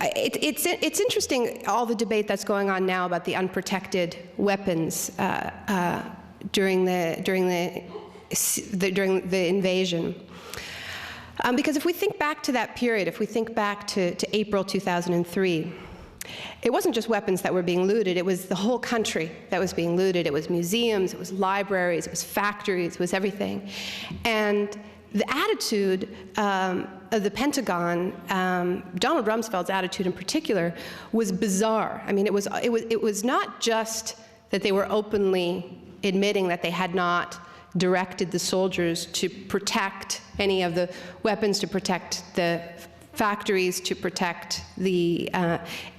It's interesting, all the debate that's going on now about the unprotected weapons during the invasion. Because if we think back to that period, if we think back to April 2003, it wasn't just weapons that were being looted, it was the whole country that was being looted. It was museums, it was libraries, it was factories, it was everything. And the attitude of the Pentagon, Donald Rumsfeld's attitude in particular, was bizarre. I mean, it was not just that they were openly admitting that they had not directed the soldiers to protect any of the weapons, to protect the factories, to protect the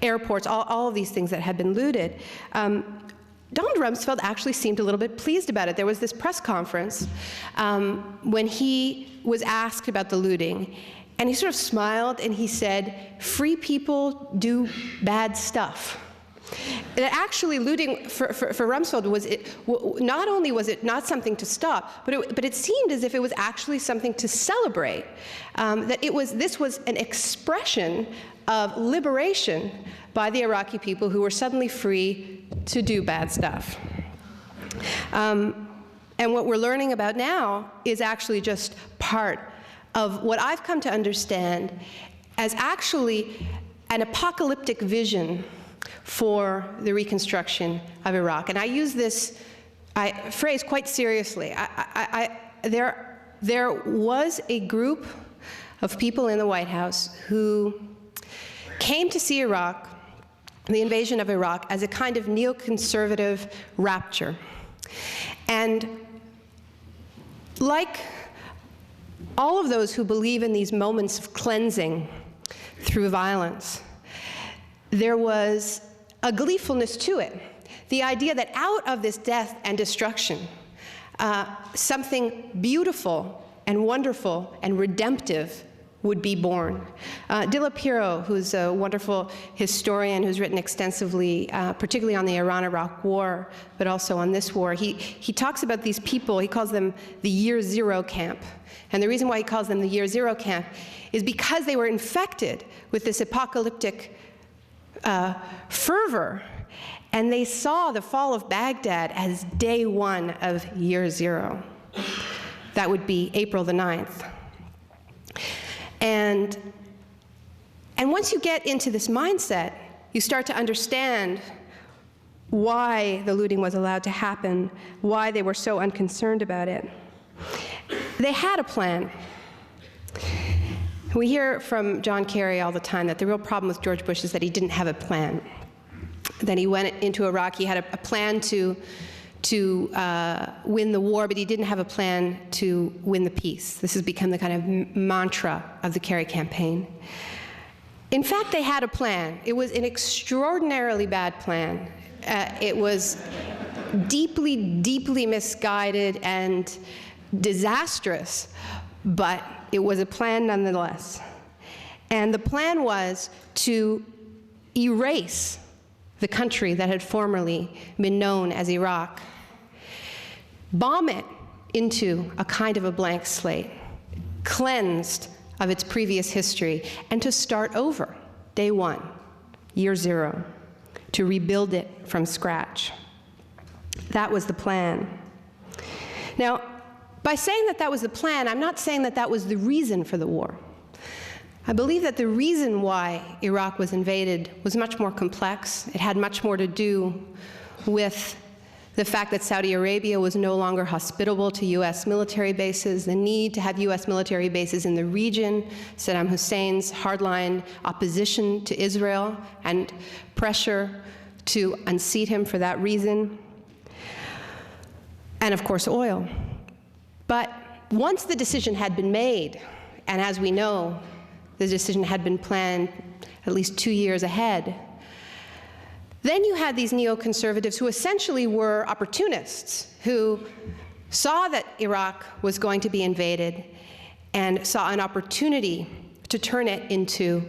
airports, all of these things that had been looted. Donald Rumsfeld actually seemed a little bit pleased about it. There was this press conference when he was asked about the looting, and he sort of smiled and he said, "Free people do bad stuff." That actually looting for Rumsfeld not only was it not something to stop, but it seemed as if it was actually something to celebrate. That this was an expression of liberation by the Iraqi people who were suddenly free to do bad stuff. And what we're learning about now is actually just part of what I've come to understand as actually an apocalyptic vision for the reconstruction of Iraq. And I use this phrase quite seriously. There was a group of people in the White House who came to see Iraq, the invasion of Iraq, as a kind of neoconservative rapture. And like all of those who believe in these moments of cleansing through violence, there was a gleefulness to it. The idea that out of this death and destruction, something beautiful and wonderful and redemptive would be born. De La Piro, who's a wonderful historian who's written extensively, particularly on the Iran-Iraq War, but also on this war, he talks about these people, he calls them the Year Zero camp. And the reason why he calls them the Year Zero camp is because they were infected with this apocalyptic fervor, and they saw the fall of Baghdad as day one of Year Zero. That would be April the 9th. And once you get into this mindset, you start to understand why the looting was allowed to happen, why they were so unconcerned about it. They had a plan. We hear from John Kerry all the time that the real problem with George Bush is that he didn't have a plan. That he went into Iraq, he had a plan to win the war, but he didn't have a plan to win the peace. This has become the kind of mantra of the Kerry campaign. In fact, they had a plan. It was an extraordinarily bad plan. It was deeply, deeply misguided and disastrous, but it was a plan nonetheless. And the plan was to erase the country that had formerly been known as Iraq, bomb it into a kind of a blank slate, cleansed of its previous history, and to start over, day one, Year Zero, to rebuild it from scratch. That was the plan. Now, by saying that that was the plan, I'm not saying that that was the reason for the war. I believe that the reason why Iraq was invaded was much more complex. It had much more to do with the fact that Saudi Arabia was no longer hospitable to US military bases, the need to have US military bases in the region, Saddam Hussein's hardline opposition to Israel, and pressure to unseat him for that reason, and of course oil. But once the decision had been made, and as we know, the decision had been planned at least 2 years ahead, then you had these neoconservatives who essentially were opportunists, who saw that Iraq was going to be invaded and saw an opportunity to turn it into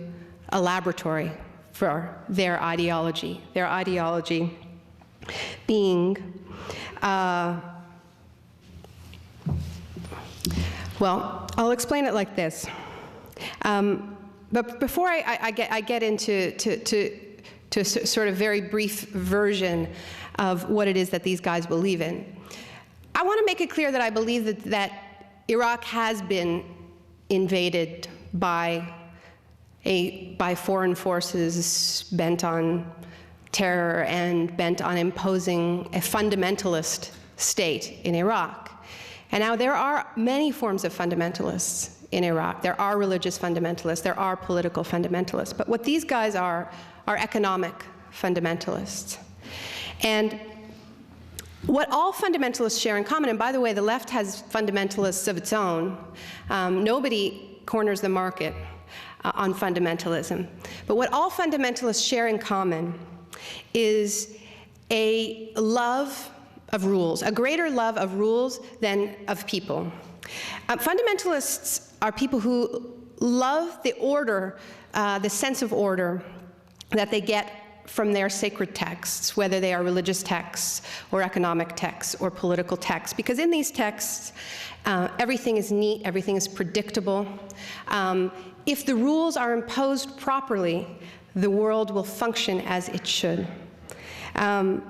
a laboratory for their ideology being, well, I'll explain it like this. But before I get into to sort of very brief version of what it is that these guys believe in, I want to make it clear that I believe that Iraq has been invaded by foreign forces bent on terror and bent on imposing a fundamentalist state in Iraq. And now there are many forms of fundamentalists in Iraq. There are religious fundamentalists, there are political fundamentalists, but what these guys are economic fundamentalists. And what all fundamentalists share in common, and by the way, the left has fundamentalists of its own. Nobody corners the market on fundamentalism. But what all fundamentalists share in common is a love of rules, a greater love of rules than of people. Fundamentalists are people who love the order, the sense of order that they get from their sacred texts, whether they are religious texts or economic texts or political texts, because in these texts, everything is neat, everything is predictable. If the rules are imposed properly, the world will function as it should. And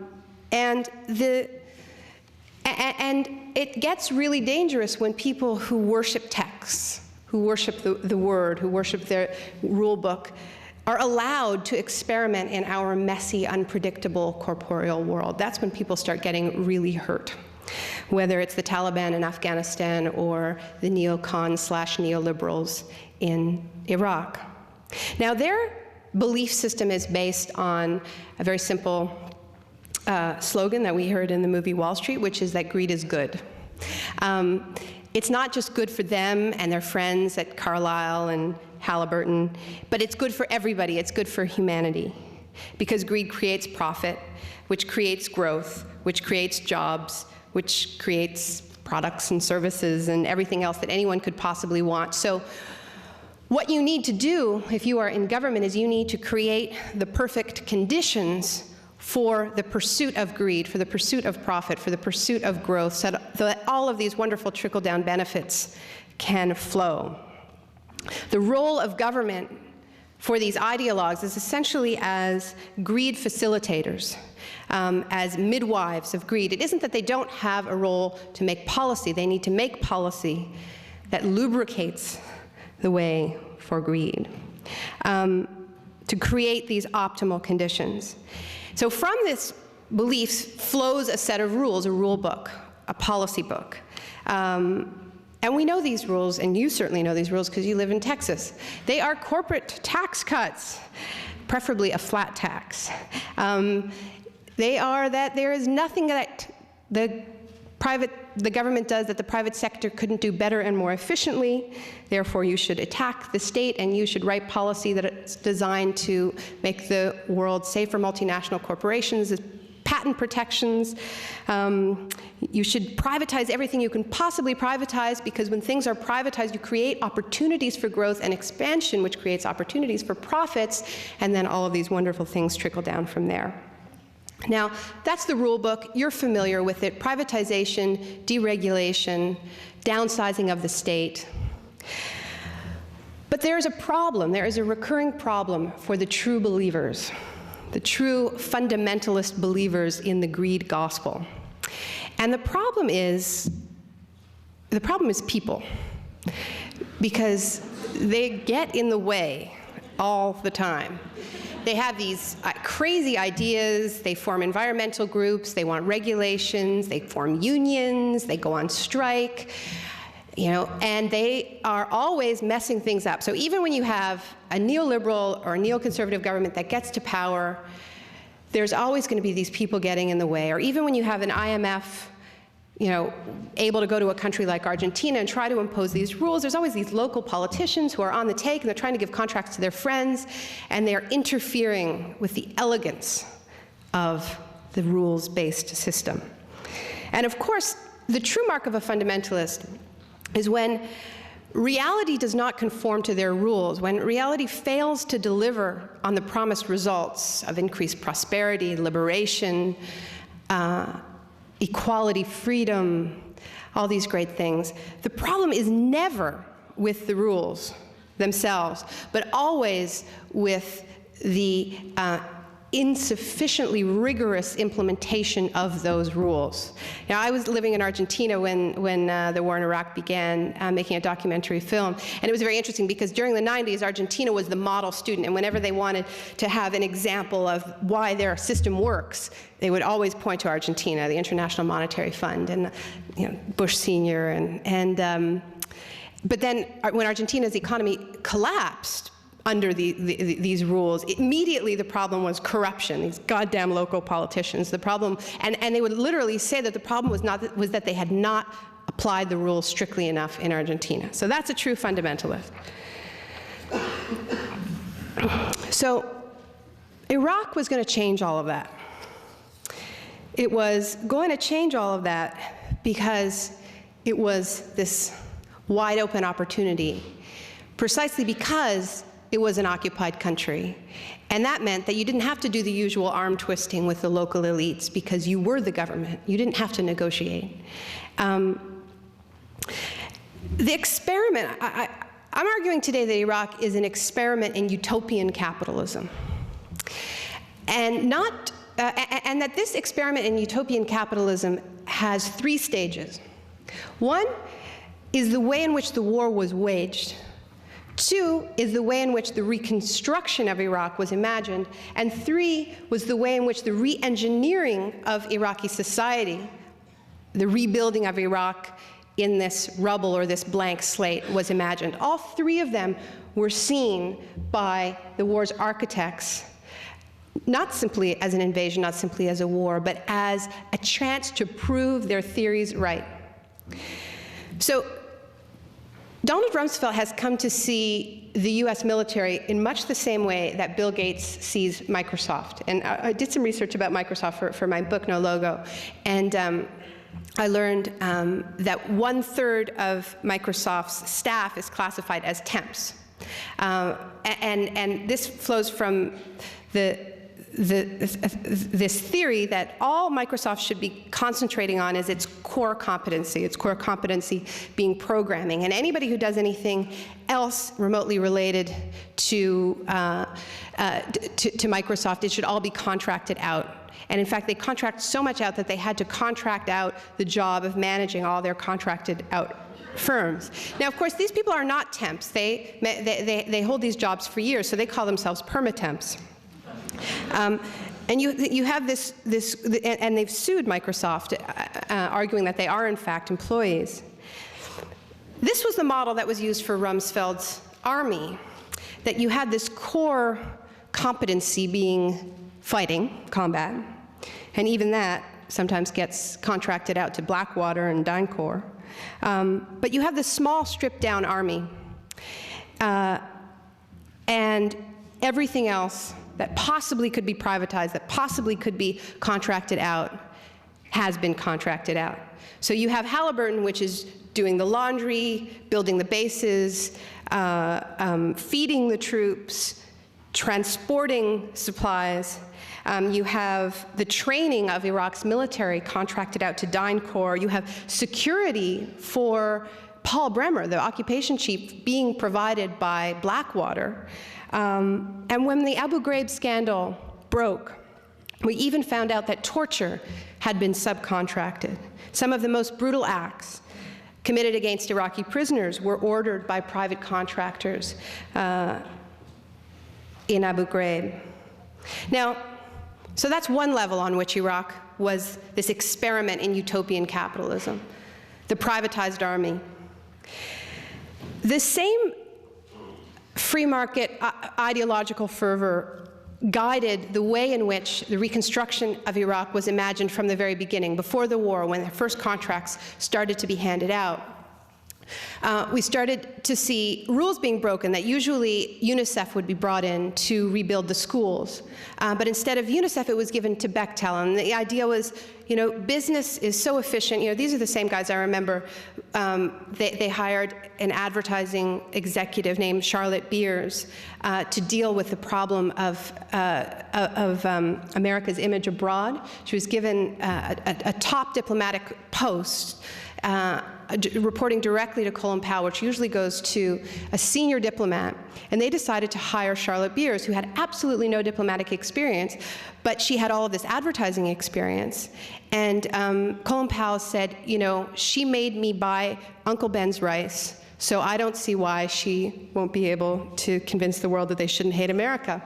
it gets really dangerous when people who worship texts, who worship the word, who worship their rule book, are allowed to experiment in our messy, unpredictable, corporeal world. That's when people start getting really hurt, whether it's the Taliban in Afghanistan or the neocons/neoliberals in Iraq. Now, their belief system is based on a very simple slogan that we heard in the movie Wall Street, which is that greed is good. It's not just good for them and their friends at Carlyle and Halliburton, but it's good for everybody. It's good for humanity, because greed creates profit, which creates growth, which creates jobs, which creates products and services and everything else that anyone could possibly want. So what you need to do if you are in government is you need to create the perfect conditions for the pursuit of greed, for the pursuit of profit, for the pursuit of growth, so that all of these wonderful trickle-down benefits can flow. The role of government for these ideologues is essentially as greed facilitators, as midwives of greed. It isn't that they don't have a role to make policy. They need to make policy that lubricates the way for greed, to create these optimal conditions. So from this belief flows a set of rules, a rule book, a policy book. And we know these rules, and you certainly know these rules because you live in Texas. They are corporate tax cuts, preferably a flat tax. They are that there is nothing that the government does that the private sector couldn't do better and more efficiently. Therefore, you should attack the state, and you should write policy that it's designed to make the world safe for multinational corporations, patent protections. You should privatize everything you can possibly privatize, because when things are privatized, you create opportunities for growth and expansion, which creates opportunities for profits, and then all of these wonderful things trickle down from there. Now, that's the rule book. You're familiar with it. Privatization, deregulation, downsizing of the state. But there is a problem. There is a recurring problem for the true believers, the true fundamentalist believers in the greed gospel. And the problem is people, because they get in the way all the time. They have these crazy ideas, they form environmental groups, they want regulations, they form unions, they go on strike, and they are always messing things up. So even when you have a neoliberal or a neoconservative government that gets to power, there's always going to be these people getting in the way. Or even when you have an IMF, able to go to a country like Argentina and try to impose these rules, there's always these local politicians who are on the take, and they're trying to give contracts to their friends, and they're interfering with the elegance of the rules-based system. And of course, the true mark of a fundamentalist is when reality does not conform to their rules, when reality fails to deliver on the promised results of increased prosperity, liberation, equality, freedom, all these great things. The problem is never with the rules. themselves, but always with the insufficiently rigorous implementation of those rules. Now, I was living in Argentina when the war in Iraq began, making a documentary film, and it was very interesting because during the 90s, Argentina was the model student, and whenever they wanted to have an example of why their system works, they would always point to Argentina, the International Monetary Fund, and Bush Sr. But then when Argentina's economy collapsed under these rules, immediately the problem was corruption, these goddamn local politicians. The problem, and they would literally say that the problem was that they had not applied the rules strictly enough in Argentina. So that's a true fundamentalist. So Iraq was going to change all of that. It was going to change all of that because it was this wide open opportunity, precisely because it was an occupied country. And that meant that you didn't have to do the usual arm twisting with the local elites because you were the government. You didn't have to negotiate. The experiment, I'm arguing today that Iraq is an experiment in utopian capitalism. And that this experiment in utopian capitalism has 3 stages. 1 is the way in which the war was waged. 2 is the way in which the reconstruction of Iraq was imagined. And 3 was the way in which the re-engineering of Iraqi society, the rebuilding of Iraq in this rubble or this blank slate was imagined. All 3 of them were seen by the war's architects not simply as an invasion, not simply as a war, but as a chance to prove their theories right. So Donald Rumsfeld has come to see the US military in much the same way that Bill Gates sees Microsoft. And I did some research about Microsoft for my book, No Logo. And I learned that 1/3 of Microsoft's staff is classified as temps. And this flows from this theory that all Microsoft should be concentrating on is its core competency being programming. And anybody who does anything else remotely related to Microsoft, it should all be contracted out. And in fact, they contract so much out that they had to contract out the job of managing all their contracted out firms. Now, of course, these people are not temps. They hold these jobs for years, so they call themselves permatemps. And you have this, and they've sued Microsoft, arguing that they are in fact employees. This was the model that was used for Rumsfeld's army, that you had this core competency being fighting, combat, and even that sometimes gets contracted out to Blackwater and DynCorp. But you have this small stripped-down army, and everything else that possibly could be privatized, that possibly could be contracted out, has been contracted out. So you have Halliburton, which is doing the laundry, building the bases, feeding the troops, transporting supplies. You have the training of Iraq's military contracted out to DynCorp. You have security for Paul Bremer, the occupation chief, being provided by Blackwater. And when the Abu Ghraib scandal broke, we even found out that torture had been subcontracted. Some of the most brutal acts committed against Iraqi prisoners were ordered by private contractors in Abu Ghraib. Now, so that's one level on which Iraq was this experiment in utopian capitalism, the privatized army. The same free market ideological fervor guided the way in which the reconstruction of Iraq was imagined from the very beginning, before the war, when the first contracts started to be handed out. We started to see rules being broken, that usually UNICEF would be brought in to rebuild the schools. But instead of UNICEF, it was given to Bechtel. And the idea was, business is so efficient. These are the same guys I remember. They hired an advertising executive named Charlotte Beers to deal with the problem of America's image abroad. She was given a top diplomatic post reporting directly to Colin Powell, which usually goes to a senior diplomat. And they decided to hire Charlotte Beers, who had absolutely no diplomatic experience, but she had all of this advertising experience. And Colin Powell said, she made me buy Uncle Ben's rice, so I don't see why she won't be able to convince the world that they shouldn't hate America.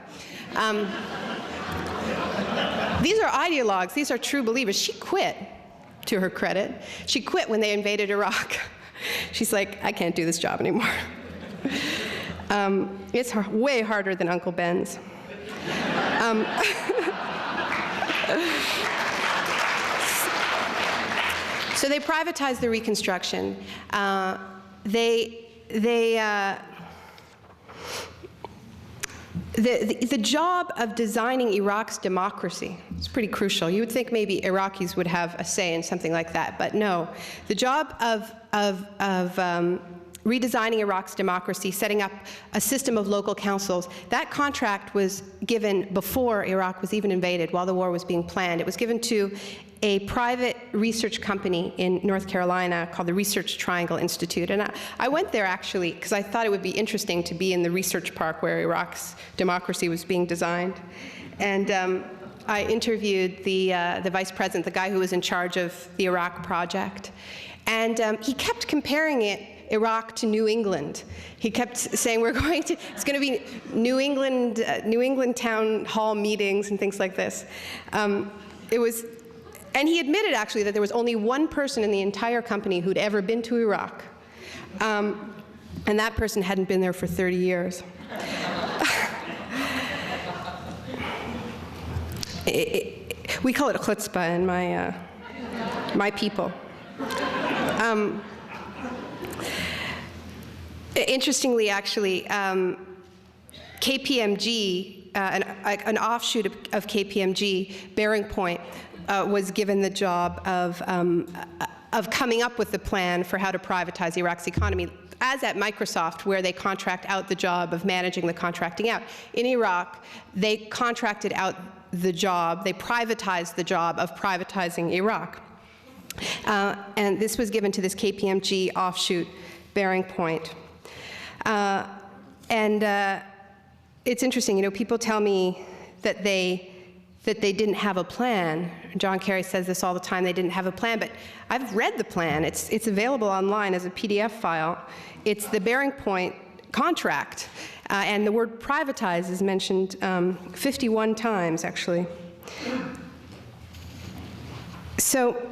These are ideologues. These are true believers. She quit. To her credit, she quit when they invaded Iraq. She's like, I can't do this job anymore. It's way harder than Uncle Ben's. So they privatized the Reconstruction. The job of designing Iraq's democracy is pretty crucial. You would think maybe Iraqis would have a say in something like that, but no. The job of redesigning Iraq's democracy, setting up a system of local councils, that contract was given before Iraq was even invaded, while the war was being planned. It was given to a private research company in North Carolina called the Research Triangle Institute. And I went there actually because I thought it would be interesting to be in the research park where Iraq's democracy was being designed. And I interviewed the vice president, the guy who was in charge of the Iraq project. And he kept comparing Iraq to New England. He kept saying, it's going to be New England town hall meetings and things like this. And he admitted, actually, that there was only one person in the entire company who'd ever been to Iraq. And that person hadn't been there for 30 years. We call it a chutzpah in my people. Interestingly, actually, KPMG, an offshoot of KPMG, Bearing Point, was given the job of coming up with the plan for how to privatize Iraq's economy, as at Microsoft, where they contract out the job of managing the contracting out. In Iraq, they contracted out the job, they privatized the job of privatizing Iraq. And this was given to this KPMG offshoot, Bearing Point. It's interesting, people tell me that they didn't have a plan. John Kerry says this all the time, they didn't have a plan, but I've read the plan. It's available online as a PDF file. It's the Bearing Point contract, and the word privatize is mentioned 51 times, actually. So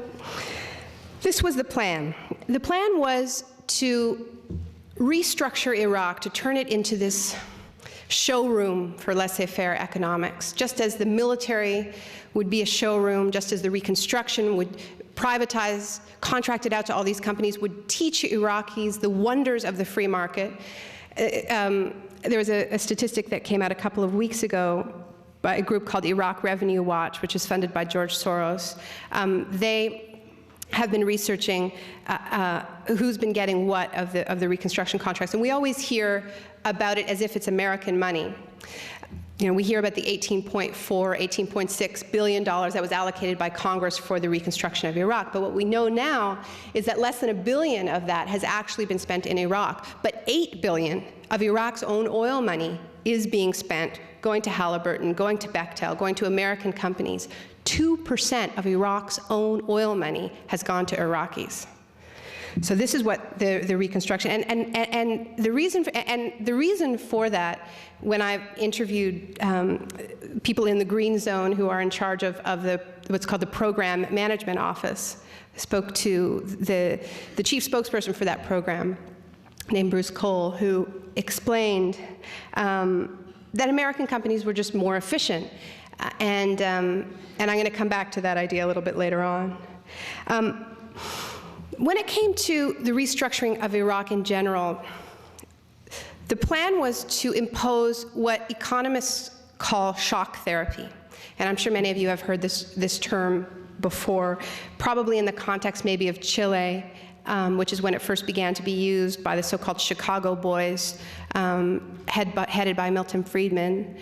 this was the plan. The plan was to restructure Iraq, to turn it into this showroom for laissez-faire economics, just as the military would be a showroom, just as the Reconstruction would privatize, contract it out to all these companies, would teach Iraqis the wonders of the free market. There was a statistic that came out a couple of weeks ago by a group called Iraq Revenue Watch, which is funded by George Soros. They have been researching who's been getting what of the Reconstruction contracts. And we always hear about it as if it's American money. We hear about the $18.6 billion that was allocated by Congress for the reconstruction of Iraq. But what we know now is that less than $1 billion of that has actually been spent in Iraq. But $8 billion of Iraq's own oil money is being spent going to Halliburton, going to Bechtel, going to American companies. 2% of Iraq's own oil money has gone to Iraqis. So this is what the Reconstruction, and the reason for that, when I've interviewed people in the Green Zone who are in charge of what's called the Program Management Office, I spoke to the chief spokesperson for that program, named Bruce Cole, who explained that American companies were just more efficient, and I'm going to come back to that idea a little bit later on. When it came to the restructuring of Iraq in general, the plan was to impose what economists call shock therapy. And I'm sure many of you have heard this term before, probably in the context maybe of Chile, which is when it first began to be used by the so-called Chicago Boys, headed by Milton Friedman.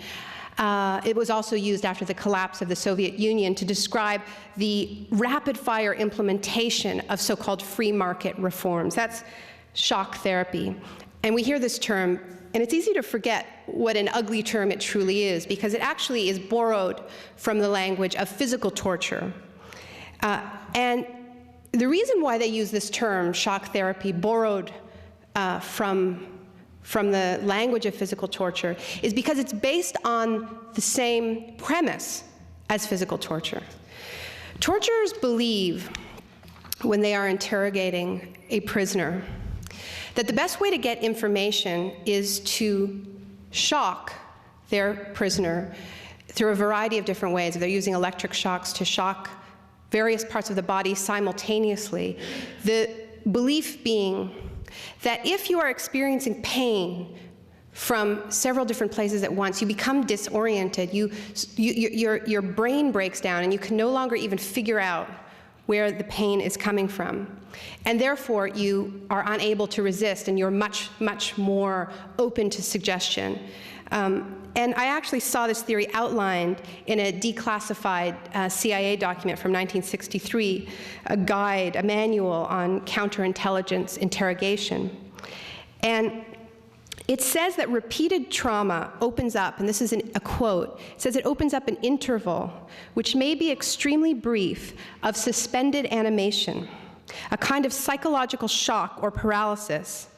It was also used after the collapse of the Soviet Union to describe the rapid-fire implementation of so-called free market reforms. That's shock therapy. And we hear this term, and it's easy to forget what an ugly term it truly is, because it actually is borrowed from the language of physical torture. And the reason why they use this term, shock therapy, borrowed from the language of physical torture, is because it's based on the same premise as physical torture. Torturers believe, when they are interrogating a prisoner, that the best way to get information is to shock their prisoner through a variety of different ways. They're using electric shocks to shock various parts of the body simultaneously. The belief being that if you are experiencing pain from several different places at once, you become disoriented, your brain breaks down, and you can no longer even figure out where the pain is coming from. And therefore, you are unable to resist, and you're much, much more open to suggestion. And I actually saw this theory outlined in a declassified CIA document from 1963, a guide, a manual on counterintelligence interrogation. And it says that repeated trauma opens up, and this is a quote, it says it opens up an interval, which may be extremely brief, of suspended animation, a kind of psychological shock or paralysis.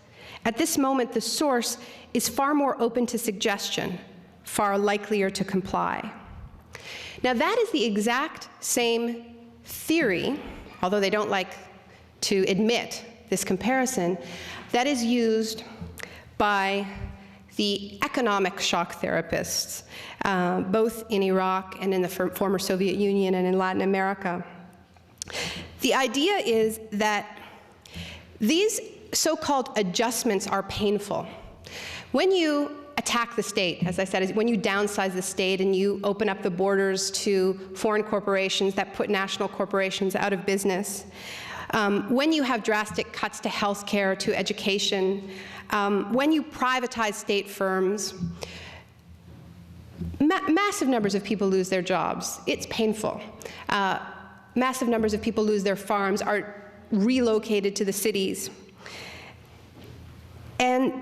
At this moment, the source is far more open to suggestion, far likelier to comply. Now, that is the exact same theory, although they don't like to admit this comparison, that is used by the economic shock therapists, both in Iraq and in the former Soviet Union and in Latin America. The idea is that these so-called adjustments are painful. When you attack the state, as I said, when you downsize the state and you open up the borders to foreign corporations that put national corporations out of business, when you have drastic cuts to health care, to education, when you privatize state firms, massive numbers of people lose their jobs. It's painful. Massive numbers of people lose their farms, are relocated to the cities. And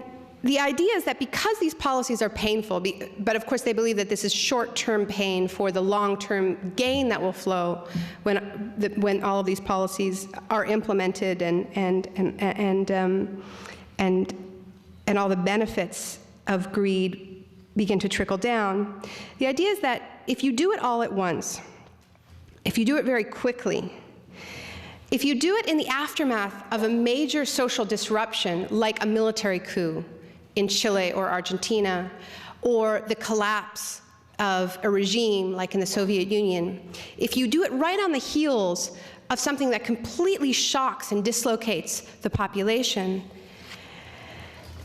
the idea is that because these policies are painful, but of course they believe that this is short-term pain for the long-term gain that will flow when all of these policies are implemented and all the benefits of greed begin to trickle down. The idea is that if you do it all at once, if you do it very quickly, if you do it in the aftermath of a major social disruption like a military coup in Chile or Argentina, or the collapse of a regime like in the Soviet Union, if you do it right on the heels of something that completely shocks and dislocates the population,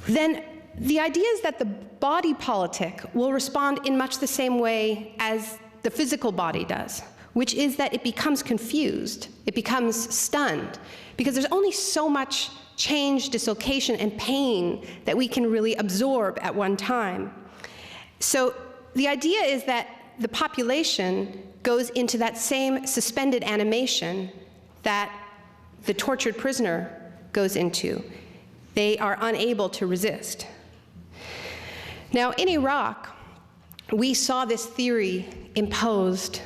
then the idea is that the body politic will respond in much the same way as the physical body does, which is that it becomes confused, it becomes stunned, because there's only so much change, dislocation, and pain that we can really absorb at one time. So the idea is that the population goes into that same suspended animation that the tortured prisoner goes into. They are unable to resist. Now, in Iraq, we saw this theory imposed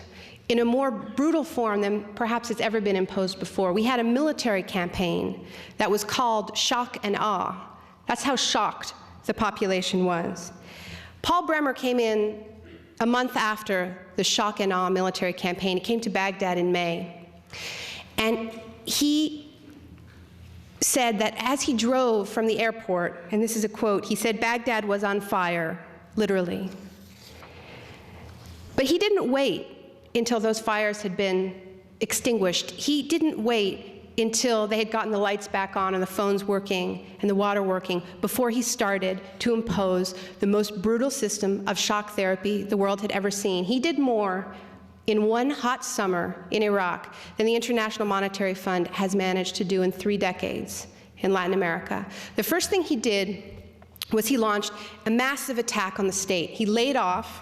in a more brutal form than perhaps it's ever been imposed before. We had a military campaign that was called Shock and Awe. That's how shocked the population was. Paul Bremer came in a month after the Shock and Awe military campaign. He came to Baghdad in May. And he said that as he drove from the airport, and this is a quote, he said, "Baghdad was on fire, literally." But he didn't wait until those fires had been extinguished. He didn't wait until they had gotten the lights back on and the phones working and the water working before he started to impose the most brutal system of shock therapy the world had ever seen. He did more in one hot summer in Iraq than the International Monetary Fund has managed to do in 3 decades in Latin America. The first thing he did was he launched a massive attack on the state. He laid off,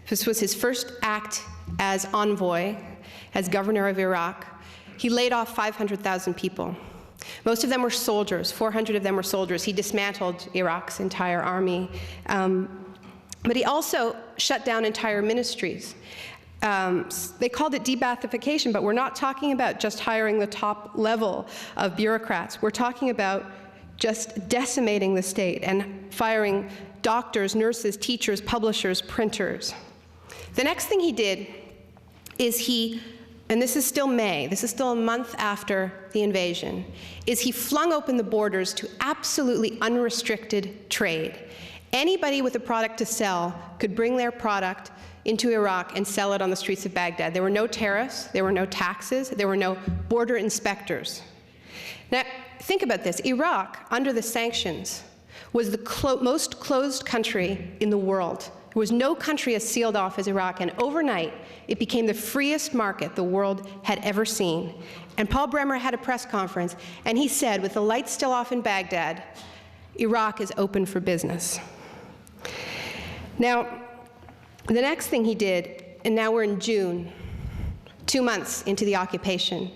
this was his first act as envoy, as governor of Iraq, he laid off 500,000 people. Most of them were soldiers, 400 of them were soldiers. He dismantled Iraq's entire army. But he also shut down entire ministries. They called it de-Baathification, but we're not talking about just hiring the top level of bureaucrats. We're talking about just decimating the state and firing doctors, nurses, teachers, publishers, printers. The next thing he did is and this is still May, this is still a month after the invasion, is he flung open the borders to absolutely unrestricted trade. Anybody with a product to sell could bring their product into Iraq and sell it on the streets of Baghdad. There were no tariffs, there were no taxes, there were no border inspectors. Now, think about this. Iraq, under the sanctions, was the most closed country in the world. There was no country as sealed off as Iraq, and overnight, it became the freest market the world had ever seen. And Paul Bremer had a press conference, and he said, with the lights still off in Baghdad, Iraq is open for business. Now, the next thing he did, and now we're in June, 2 months into the occupation,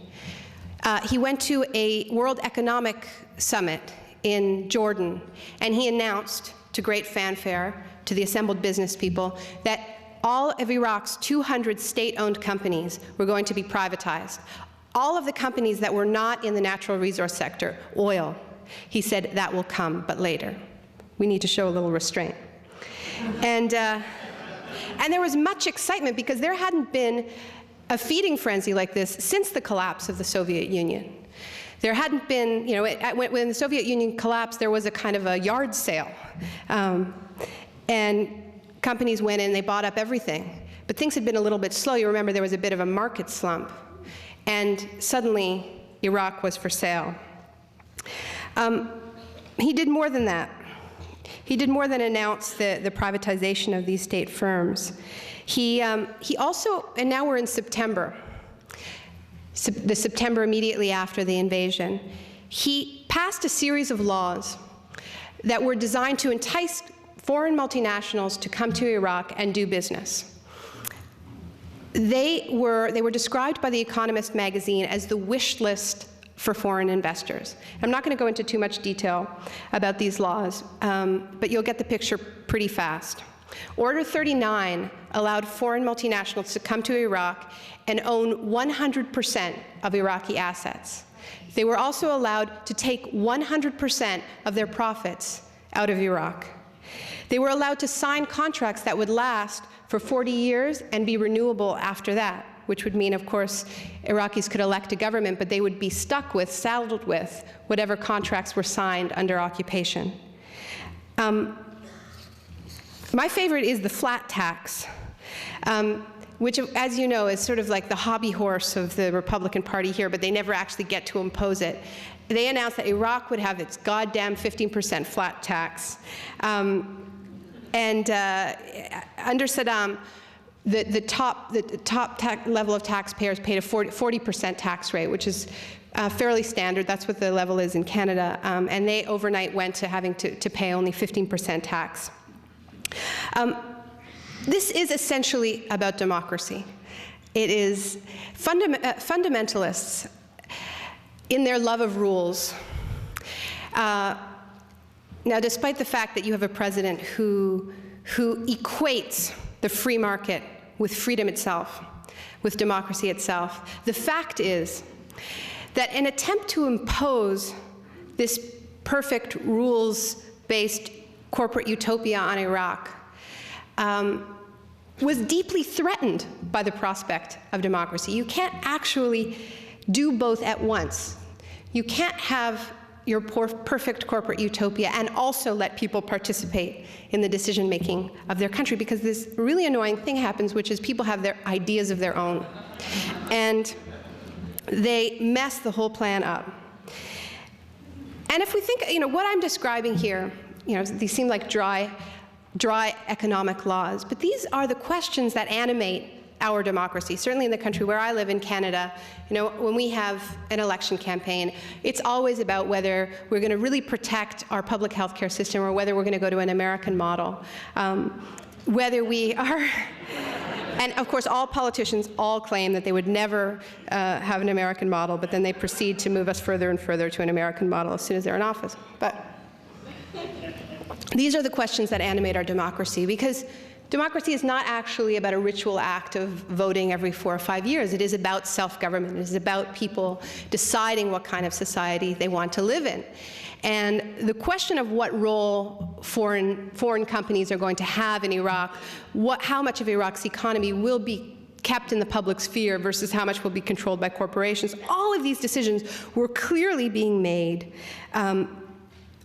he went to a World Economic Summit in Jordan, and he announced, to great fanfare, to the assembled business people, that all of Iraq's 200 state-owned companies were going to be privatized. All of the companies that were not in the natural resource sector, oil, he said that will come, but later. We need to show a little restraint. And there was much excitement because there hadn't been a feeding frenzy like this since the collapse of the Soviet Union. There hadn't been, when the Soviet Union collapsed, there was a kind of a yard sale. And companies went in, they bought up everything. But things had been a little bit slow. You remember there was a bit of a market slump. And suddenly, Iraq was for sale. He did more than that. He did more than announce the privatization of these state firms. He also, and now we're in September, the September immediately after the invasion, he passed a series of laws that were designed to entice foreign multinationals to come to Iraq and do business. They were described by The Economist magazine as the wish list for foreign investors. I'm not going to go into too much detail about these laws, but you'll get the picture pretty fast. Order 39 allowed foreign multinationals to come to Iraq and own 100% of Iraqi assets. They were also allowed to take 100% of their profits out of Iraq. They were allowed to sign contracts that would last for 40 years and be renewable after that, which would mean, of course, Iraqis could elect a government, but they would be saddled with whatever contracts were signed under occupation. My favorite is the flat tax, which, as you know, is sort of like the hobby horse of the Republican Party here, but they never actually get to impose it. They announced that Iraq would have its goddamn 15% flat tax. Under Saddam, the top level of taxpayers paid a 40% tax rate, which is fairly standard. That's what the level is in Canada. And they overnight went to having to pay only 15% tax. This is essentially about democracy. It is fundamentalists in their love of rules. Now, despite the fact that you have a president who equates the free market with freedom itself, with democracy itself, the fact is that an attempt to impose this perfect rules-based corporate utopia on Iraq was deeply threatened by the prospect of democracy. You can't actually do both at once. You can't have your perfect corporate utopia and also let people participate in the decision-making of their country, because this really annoying thing happens, which is people have their ideas of their own. And they mess the whole plan up. And if we think, what I'm describing here, these seem like dry economic laws, but these are the questions that animate our democracy. Certainly in the country where I live, in Canada, you know, when we have an election campaign, it's always about whether we're going to really protect our public health care system or whether we're going to go to an American model. Whether we are, and of course all politicians all claim that they would never have an American model, but then they proceed to move us further and further to an American model as soon as they're in office. But these are the questions that animate our democracy, because democracy is not actually about a ritual act of voting every 4 or 5 years. It is about self-government. It is about people deciding what kind of society they want to live in. And the question of what role foreign companies are going to have in Iraq, how much of Iraq's economy will be kept in the public sphere versus how much will be controlled by corporations, all of these decisions were clearly being made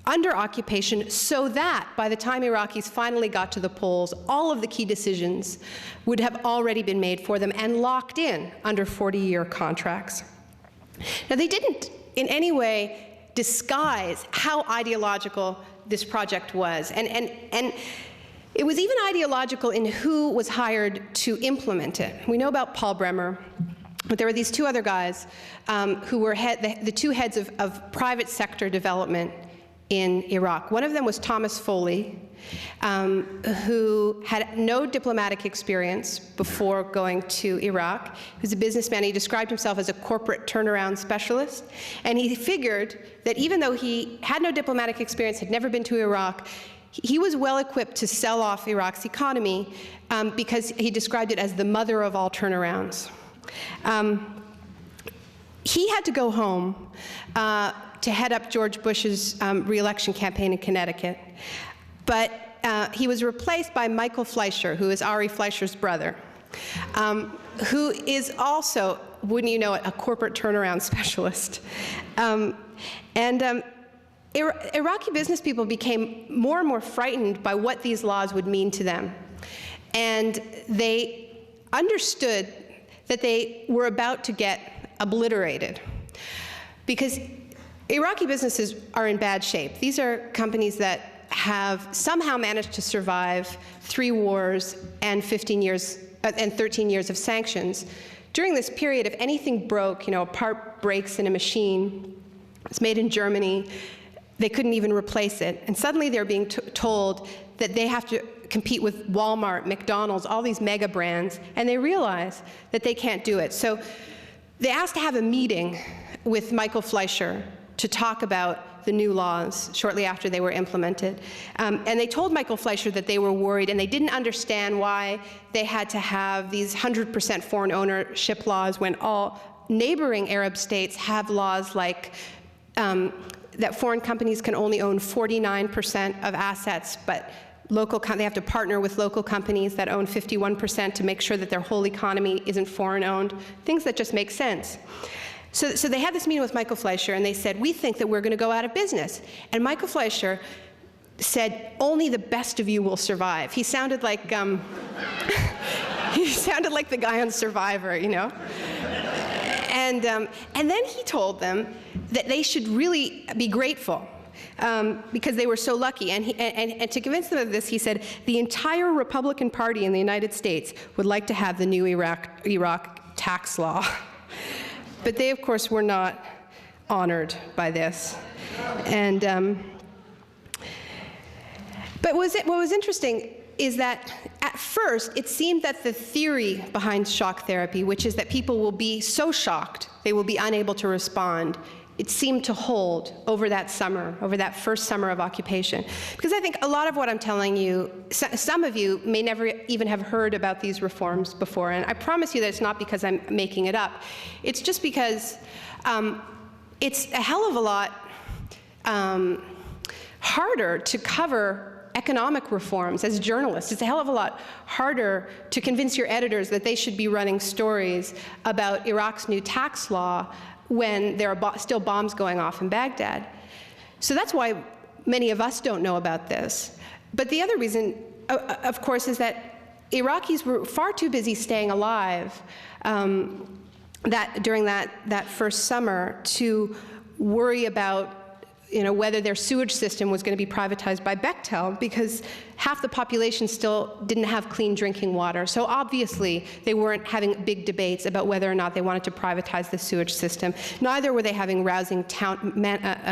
under occupation, so that by the time Iraqis finally got to the polls, all of the key decisions would have already been made for them and locked in under 40-year contracts. Now, they didn't in any way disguise how ideological this project was. And it was even ideological in who was hired to implement it. We know about Paul Bremer, but there were these two other guys who were the two heads of private sector development in Iraq. One of them was Thomas Foley, who had no diplomatic experience before going to Iraq. He was a businessman. He described himself as a corporate turnaround specialist. And he figured that even though he had no diplomatic experience, had never been to Iraq, he was well equipped to sell off Iraq's economy because he described it as the mother of all turnarounds. He had to go home to head up George Bush's re-election campaign in Connecticut. But he was replaced by Michael Fleischer, who is Ari Fleischer's brother, who is also, wouldn't you know it, a corporate turnaround specialist. Iraqi business people became more and more frightened by what these laws would mean to them. And they understood that they were about to get obliterated, because Iraqi businesses are in bad shape. These are companies that have somehow managed to survive 3 wars and 13 years of sanctions. During this period, if anything broke, you know, a part breaks in a machine, it's made in Germany, they couldn't even replace it. And suddenly they're being told that they have to compete with Walmart, McDonald's, all these mega brands, and they realize that they can't do it. So they asked to have a meeting with Michael Fleischer to talk about the new laws shortly after they were implemented. And they told Michael Fleischer that they were worried and they didn't understand why they had to have these 100% foreign ownership laws when all neighboring Arab states have laws like that foreign companies can only own 49% of assets, but they have to partner with local companies that own 51% to make sure that their whole economy isn't foreign owned, things that just make sense. So they had this meeting with Michael Fleischer, and they said, we think that we're going to go out of business. And Michael Fleischer said, only the best of you will survive. He sounded like, he sounded like the guy on Survivor, you know? And then he told them that they should really be grateful because they were so lucky. And to convince them of this, he said, the entire Republican Party in the United States would like to have the new Iraq tax law. But they, of course, were not honored by this. And but what was interesting is that at first it seemed that the theory behind shock therapy, which is that people will be so shocked they will be unable to respond, it seemed to hold over that summer, over that first summer of occupation. Because I think a lot of what I'm telling you, some of you may never even have heard about these reforms before, and I promise you that it's not because I'm making it up. It's just because it's a hell of a lot harder to cover economic reforms as journalists. It's a hell of a lot harder to convince your editors that they should be running stories about Iraq's new tax law when there are still bombs going off in Baghdad. So that's why many of us don't know about this. But the other reason, of course, is that Iraqis were far too busy staying alive during that first summer to worry about whether their sewage system was going to be privatized by Bechtel, because half the population still didn't have clean drinking water. So obviously, they weren't having big debates about whether or not they wanted to privatize the sewage system. Neither were they having rousing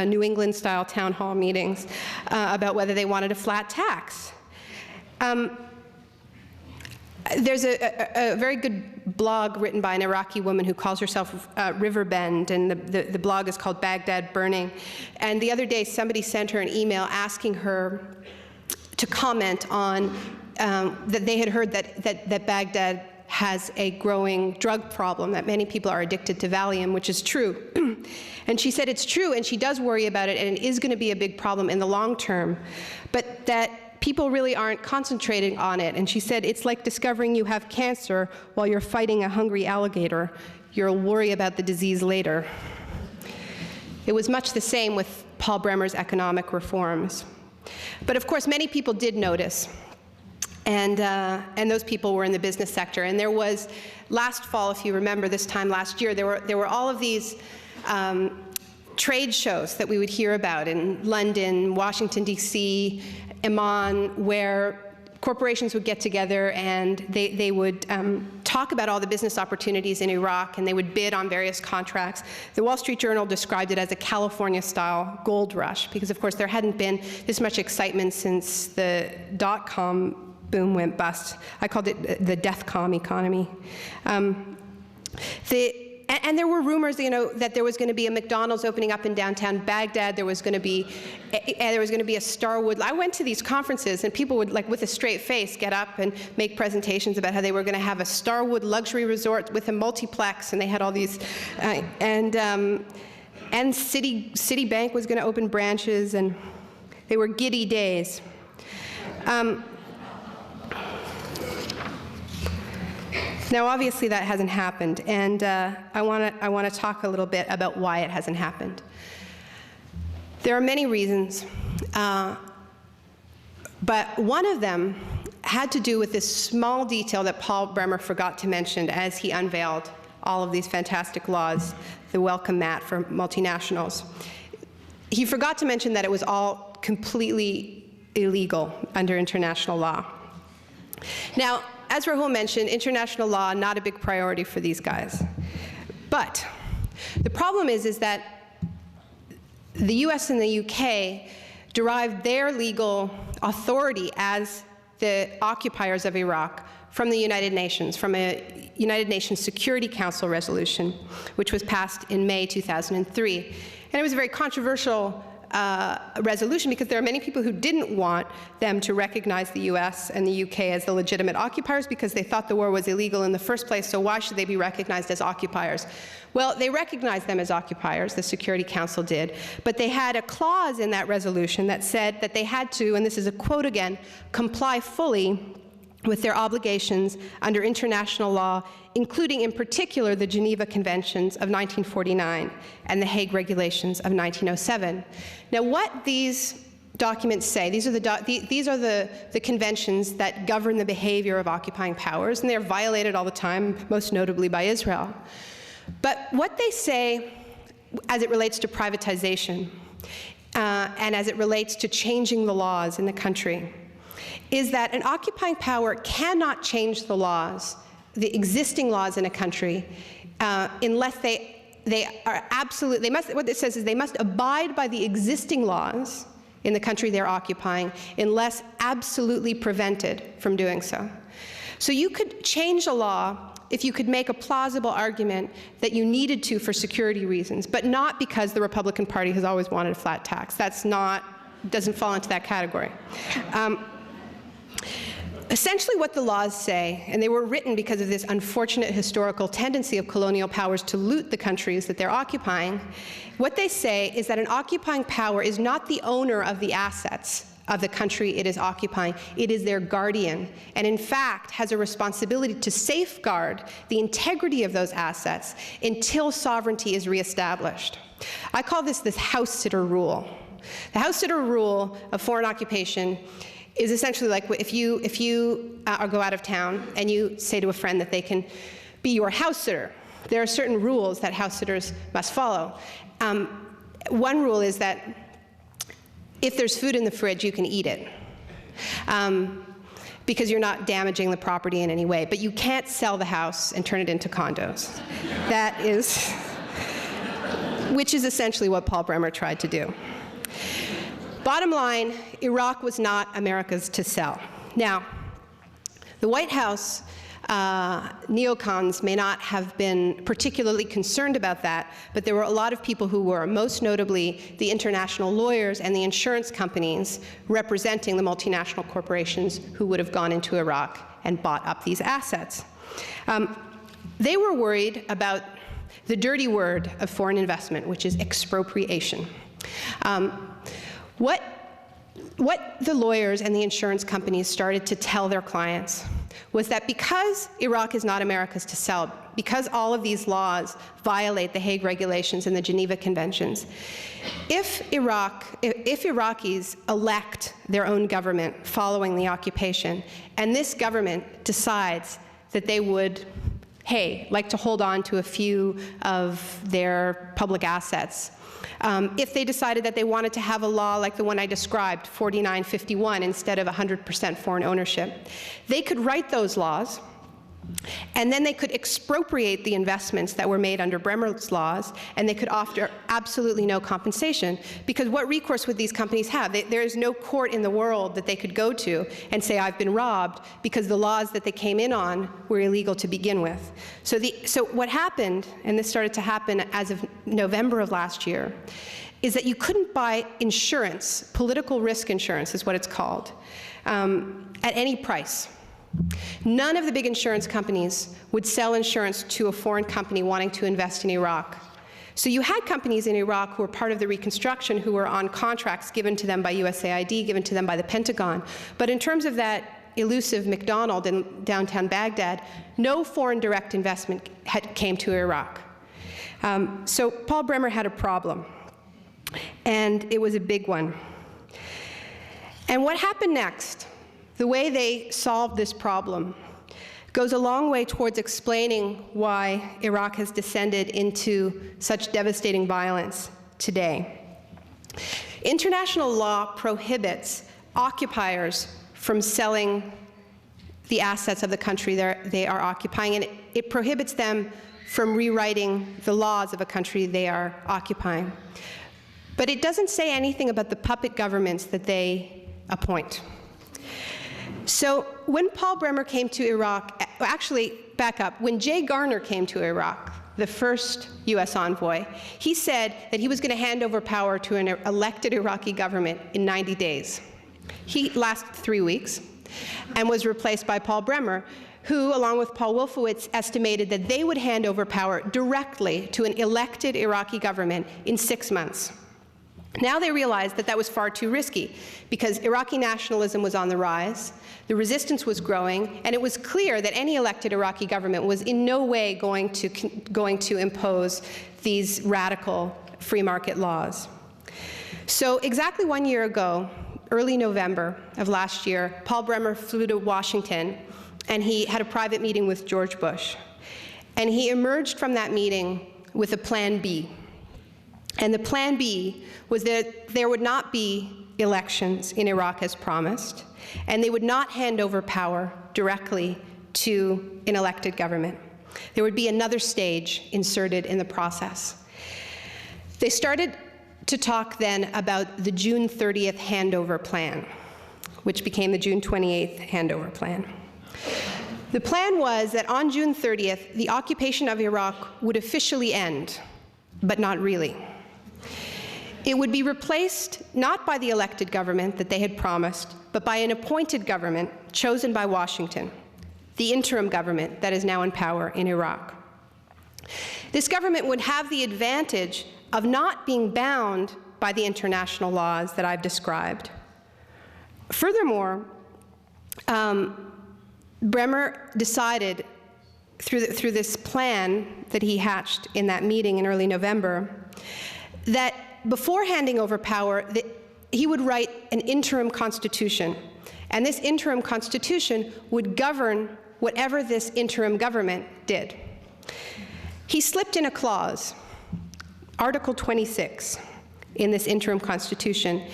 New England-style town hall meetings about whether they wanted a flat tax. There's a very good blog written by an Iraqi woman who calls herself Riverbend, and the blog is called Baghdad Burning. And the other day, somebody sent her an email asking her to comment on that they had heard that Baghdad has a growing drug problem, that many people are addicted to Valium, which is true. And she said it's true, and she does worry about it, and it is going to be a big problem in the long term, but that people really aren't concentrating on it. And she said, it's like discovering you have cancer while you're fighting a hungry alligator. You'll worry about the disease later. It was much the same with Paul Bremer's economic reforms. But of course, many people did notice. And those people were in the business sector. And there was, last fall, if you remember, this time last year, there were all of these trade shows that we would hear about in London, Washington, D.C., Amman, where corporations would get together and they would talk about all the business opportunities in Iraq, and they would bid on various contracts. The Wall Street Journal described it as a California-style gold rush, because of course there hadn't been this much excitement since the dot-com boom went bust. I called it the death-com economy. And there were rumors, that there was going to be a McDonald's opening up in downtown Baghdad. There was going to be a Starwood. I went to these conferences, and people would, like, with a straight face, get up and make presentations about how they were going to have a Starwood luxury resort with a multiplex, and they had all these, and Citibank was going to open branches, and they were giddy days. Now, obviously, that hasn't happened, and I want to talk a little bit about why it hasn't happened. There are many reasons, but one of them had to do with this small detail that Paul Bremer forgot to mention as he unveiled all of these fantastic laws, the welcome mat for multinationals. He forgot to mention that it was all completely illegal under international law. Now, as Rahul mentioned, international law, not a big priority for these guys. But the problem is that the US and the UK derived their legal authority as the occupiers of Iraq from the United Nations, from a United Nations Security Council resolution, which was passed in May 2003. And it was a very controversial resolution, because there are many people who didn't want them to recognize the US and the UK as the legitimate occupiers, because they thought the war was illegal in the first place, so why should they be recognized as occupiers? Well, they recognized them as occupiers, the Security Council did, but they had a clause in that resolution that said that they had to, and this is a quote again, comply fully with their obligations under international law, including in particular the Geneva Conventions of 1949 and the Hague Regulations of 1907. Now, what these documents say, these are the conventions that govern the behavior of occupying powers, and they're violated all the time, most notably by Israel. But what they say as it relates to privatization and as it relates to changing the laws in the country is that an occupying power cannot change the laws, the existing laws in a country, unless they are absolutely, what it says is they must abide by the existing laws in the country they're occupying, unless absolutely prevented from doing so. So you could change a law if you could make a plausible argument that you needed to for security reasons, but not because the Republican Party has always wanted a flat tax. That's not, doesn't fall into that category. Essentially what the laws say, and they were written because of this unfortunate historical tendency of colonial powers to loot the countries that they're occupying, what they say is that an occupying power is not the owner of the assets of the country it is occupying, it is their guardian, and in fact has a responsibility to safeguard the integrity of those assets until sovereignty is reestablished. I call this house-sitter rule. The house-sitter rule of foreign occupation is essentially like if you go out of town and you say to a friend that they can be your house sitter, there are certain rules that house sitters must follow. One rule is that If there's food in the fridge, you can eat it, because you're not damaging the property in any way. But you can't sell the house and turn it into condos. That is, which is essentially what Paul Bremer tried to do. Bottom line, Iraq was not America's to sell. Now, the White House neocons may not have been particularly concerned about that, but there were a lot of people who were, most notably the international lawyers and the insurance companies representing the multinational corporations who would have gone into Iraq and bought up these assets. They were worried about the dirty word of foreign investment, which is expropriation. What the lawyers and the insurance companies started to tell their clients was that because Iraq is not America's to sell, because all of these laws violate the Hague Regulations and the Geneva Conventions, if Iraqis elect their own government following the occupation, and this government decides that they would, hey, like to hold on to a few of their public assets, if they decided that they wanted to have a law like the one I described, 4951, instead of 100% foreign ownership, they could write those laws, and then they could expropriate the investments that were made under Bremer's laws, and they could offer absolutely no compensation. Because what recourse would these companies have? There is no court in the world that they could go to and say, I've been robbed, because the laws that they came in on were illegal to begin with. So what happened, and this started to happen as of November of last year, is that you couldn't buy insurance, political risk insurance is what it's called, at any price. None of the big insurance companies would sell insurance to a foreign company wanting to invest in Iraq. So you had companies in Iraq who were part of the reconstruction who were on contracts given to them by USAID, given to them by the Pentagon. But in terms of that elusive McDonald in downtown Baghdad, no foreign direct investment came to Iraq. So Paul Bremer had a problem, and it was a big one. And what happened next? The way they solved this problem goes a long way towards explaining why Iraq has descended into such devastating violence today. International law prohibits occupiers from selling the assets of the country they are occupying, and it prohibits them from rewriting the laws of a country they are occupying. But it doesn't say anything about the puppet governments that they appoint. So when Paul Bremer came to Iraq, actually, back up, when Jay Garner came to Iraq, the first US envoy, he said that he was going to hand over power to an elected Iraqi government in 90 days. He lasted 3 weeks and was replaced by Paul Bremer, who, along with Paul Wolfowitz, estimated that they would hand over power directly to an elected Iraqi government in 6 months. Now they realized that that was far too risky, because Iraqi nationalism was on the rise, the resistance was growing, and it was clear that any elected Iraqi government was in no way going to impose these radical free market laws. So exactly 1 year ago, early November of last year, Paul Bremer flew to Washington, and he had a private meeting with George Bush. And he emerged from that meeting with a plan B. And the plan B was that there would not be elections in Iraq as promised, and they would not hand over power directly to an elected government. There would be another stage inserted in the process. They started to talk then about the June 30th handover plan, which became the June 28th handover plan. The plan was that on June 30th, the occupation of Iraq would officially end, but not really. It would be replaced not by the elected government that they had promised, but by an appointed government chosen by Washington, the interim government that is now in power in Iraq. This government would have the advantage of not being bound by the international laws that I've described. Furthermore, Bremer decided through this plan that he hatched in that meeting in early November that before handing over power, he would write an interim constitution. And this interim constitution would govern whatever this interim government did. He slipped in a clause, Article 26, in this interim constitution,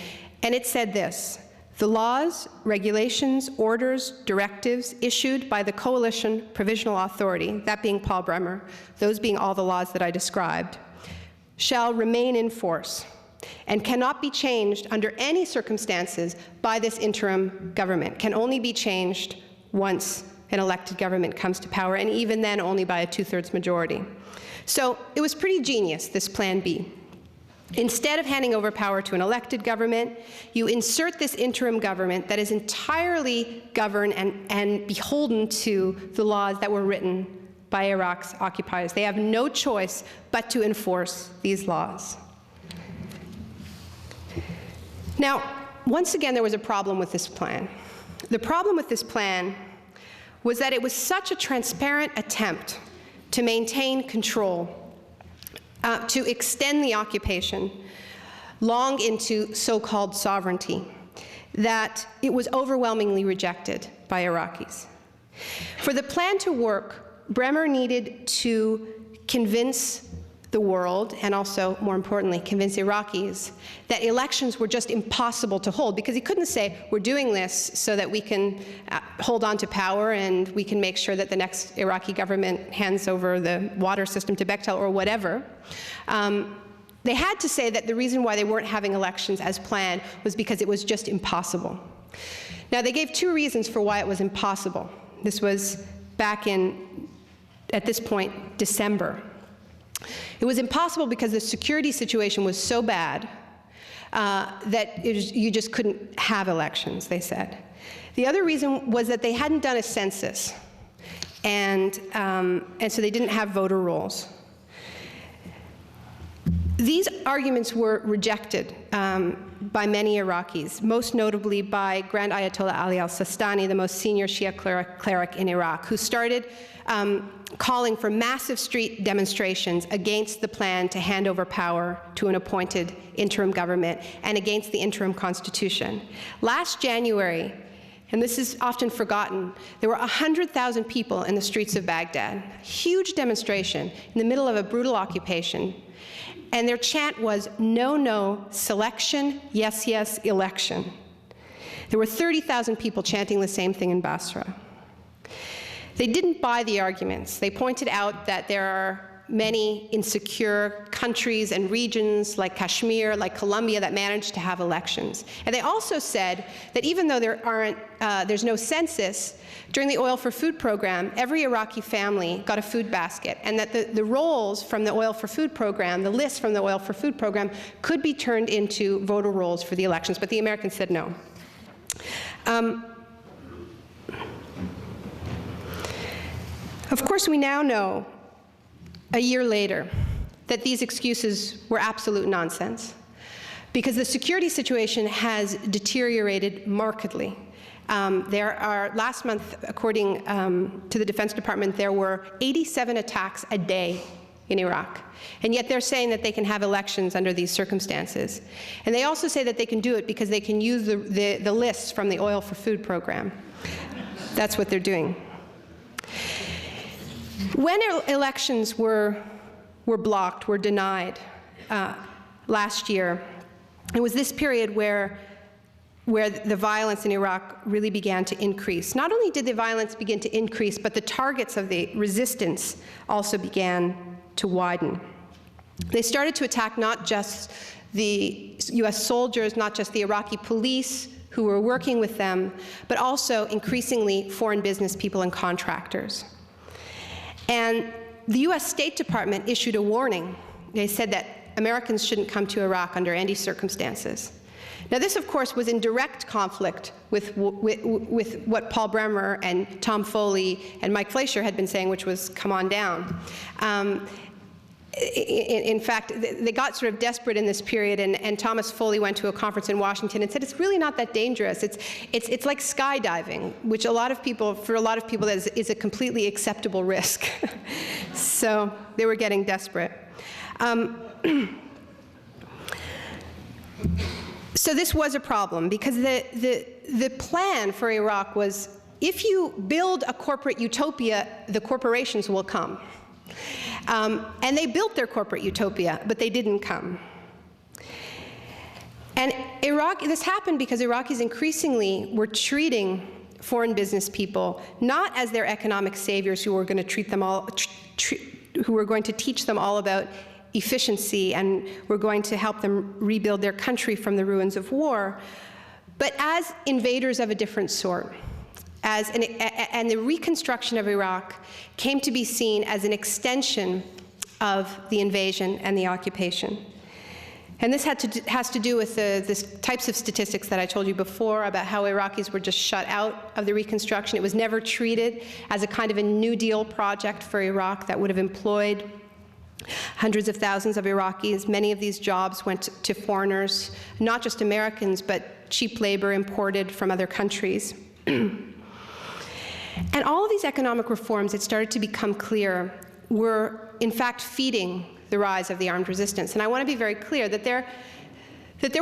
And it said this: the laws, regulations, orders, directives issued by the Coalition Provisional Authority, that being Paul Bremer, those being all the laws that I described, shall remain in force and cannot be changed under any circumstances by this interim government, can only be changed once an elected government comes to power, and even then only by a 2/3 majority. So it was pretty genius, this Plan B. Instead of handing over power to an elected government, you insert this interim government that is entirely governed and beholden to the laws that were written by Iraq's occupiers. They have no choice but to enforce these laws. Now, once again, there was a problem with this plan. The problem with this plan was that it was such a transparent attempt to maintain control, to extend the occupation long into so-called sovereignty, that it was overwhelmingly rejected by Iraqis. For the plan to work, Bremer needed to convince the world, and also, more importantly, convince Iraqis that elections were just impossible to hold, because he couldn't say, we're doing this so that we can hold on to power and we can make sure that the next Iraqi government hands over the water system to Bechtel or whatever. They had to say that the reason why they weren't having elections as planned was because it was just impossible. Now, they gave two reasons for why it was impossible. This was back in, at this point, December. It was impossible because the security situation was so bad that you just couldn't have elections, they said. The other reason was that they hadn't done a census, and so they didn't have voter rolls. These arguments were rejected by many Iraqis, most notably by Grand Ayatollah Ali al-Sistani, the most senior Shia cleric in Iraq, who started calling for massive street demonstrations against the plan to hand over power to an appointed interim government and against the interim constitution. Last January, and this is often forgotten, there were 100,000 people in the streets of Baghdad, huge demonstration in the middle of a brutal occupation, and their chant was, "No, no, selection, yes, yes, election." There were 30,000 people chanting the same thing in Basra. They didn't buy the arguments. They pointed out that there are many insecure countries and regions like Kashmir, like Colombia, that managed to have elections. And they also said that even though there's no census, during the Oil for Food program, every Iraqi family got a food basket, and that the rolls from the Oil for Food program, the lists from the Oil for Food program, could be turned into voter rolls for the elections, but the Americans said no. Of course, we now know, a year later, that these excuses were absolute nonsense, because the security situation has deteriorated markedly. Last month, according to the Defense Department, there were 87 attacks a day in Iraq. And yet they're saying that they can have elections under these circumstances. And they also say that they can do it because they can use the lists from the Oil for Food program. That's what they're doing. When elections were blocked, were denied last year, it was this period where the violence in Iraq really began to increase. Not only did the violence begin to increase, but the targets of the resistance also began to widen. They started to attack not just the US soldiers, not just the Iraqi police who were working with them, but also increasingly foreign business people and contractors. And the US State Department issued a warning. They said that Americans shouldn't come to Iraq under any circumstances. Now, this, of course, was in direct conflict with what Paul Bremer and Tom Foley and Mike Fleischer had been saying, which was, come on down. In fact, they got sort of desperate in this period, and Thomas Foley went to a conference in Washington and said, it's really not that dangerous. It's like skydiving, which for a lot of people, that is a completely acceptable risk. So they were getting desperate. So this was a problem, because the plan for Iraq was, if you build a corporate utopia, the corporations will come. And they built their corporate utopia, but they didn't come. And this happened because Iraqis increasingly were treating foreign business people not as their economic saviors who were going to who were going to teach them all about efficiency and were going to help them rebuild their country from the ruins of war, but as invaders of a different sort. And the reconstruction of Iraq came to be seen as an extension of the invasion and the occupation. And this has to do with the types of statistics that I told you before about how Iraqis were just shut out of the reconstruction. It was never treated as a kind of a New Deal project for Iraq that would have employed hundreds of thousands of Iraqis. Many of these jobs went to foreigners, not just Americans, but cheap labor imported from other countries. And all of these economic reforms, it started to become clear, were in fact feeding the rise of the armed resistance. And I want to be very clear that there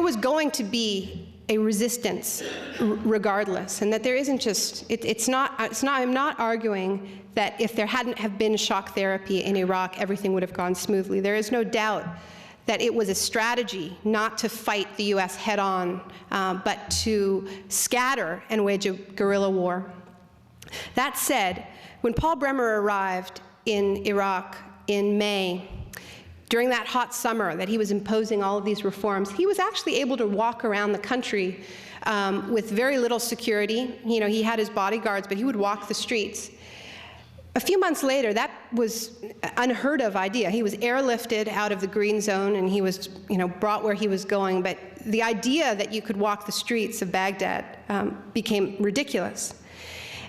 was going to be a resistance regardless, and that there isn't just, I'm not arguing that if there hadn't have been shock therapy in Iraq, everything would have gone smoothly. There is no doubt that it was a strategy not to fight the US head-on, but to scatter and wage a guerrilla war. That said, when Paul Bremer arrived in Iraq in May, during that hot summer that he was imposing all of these reforms, he was actually able to walk around the country with very little security. You know, he had his bodyguards, but he would walk the streets. A few months later, that was an unheard of idea. He was airlifted out of the green zone and he was, brought where he was going. But the idea that you could walk the streets of Baghdad became ridiculous.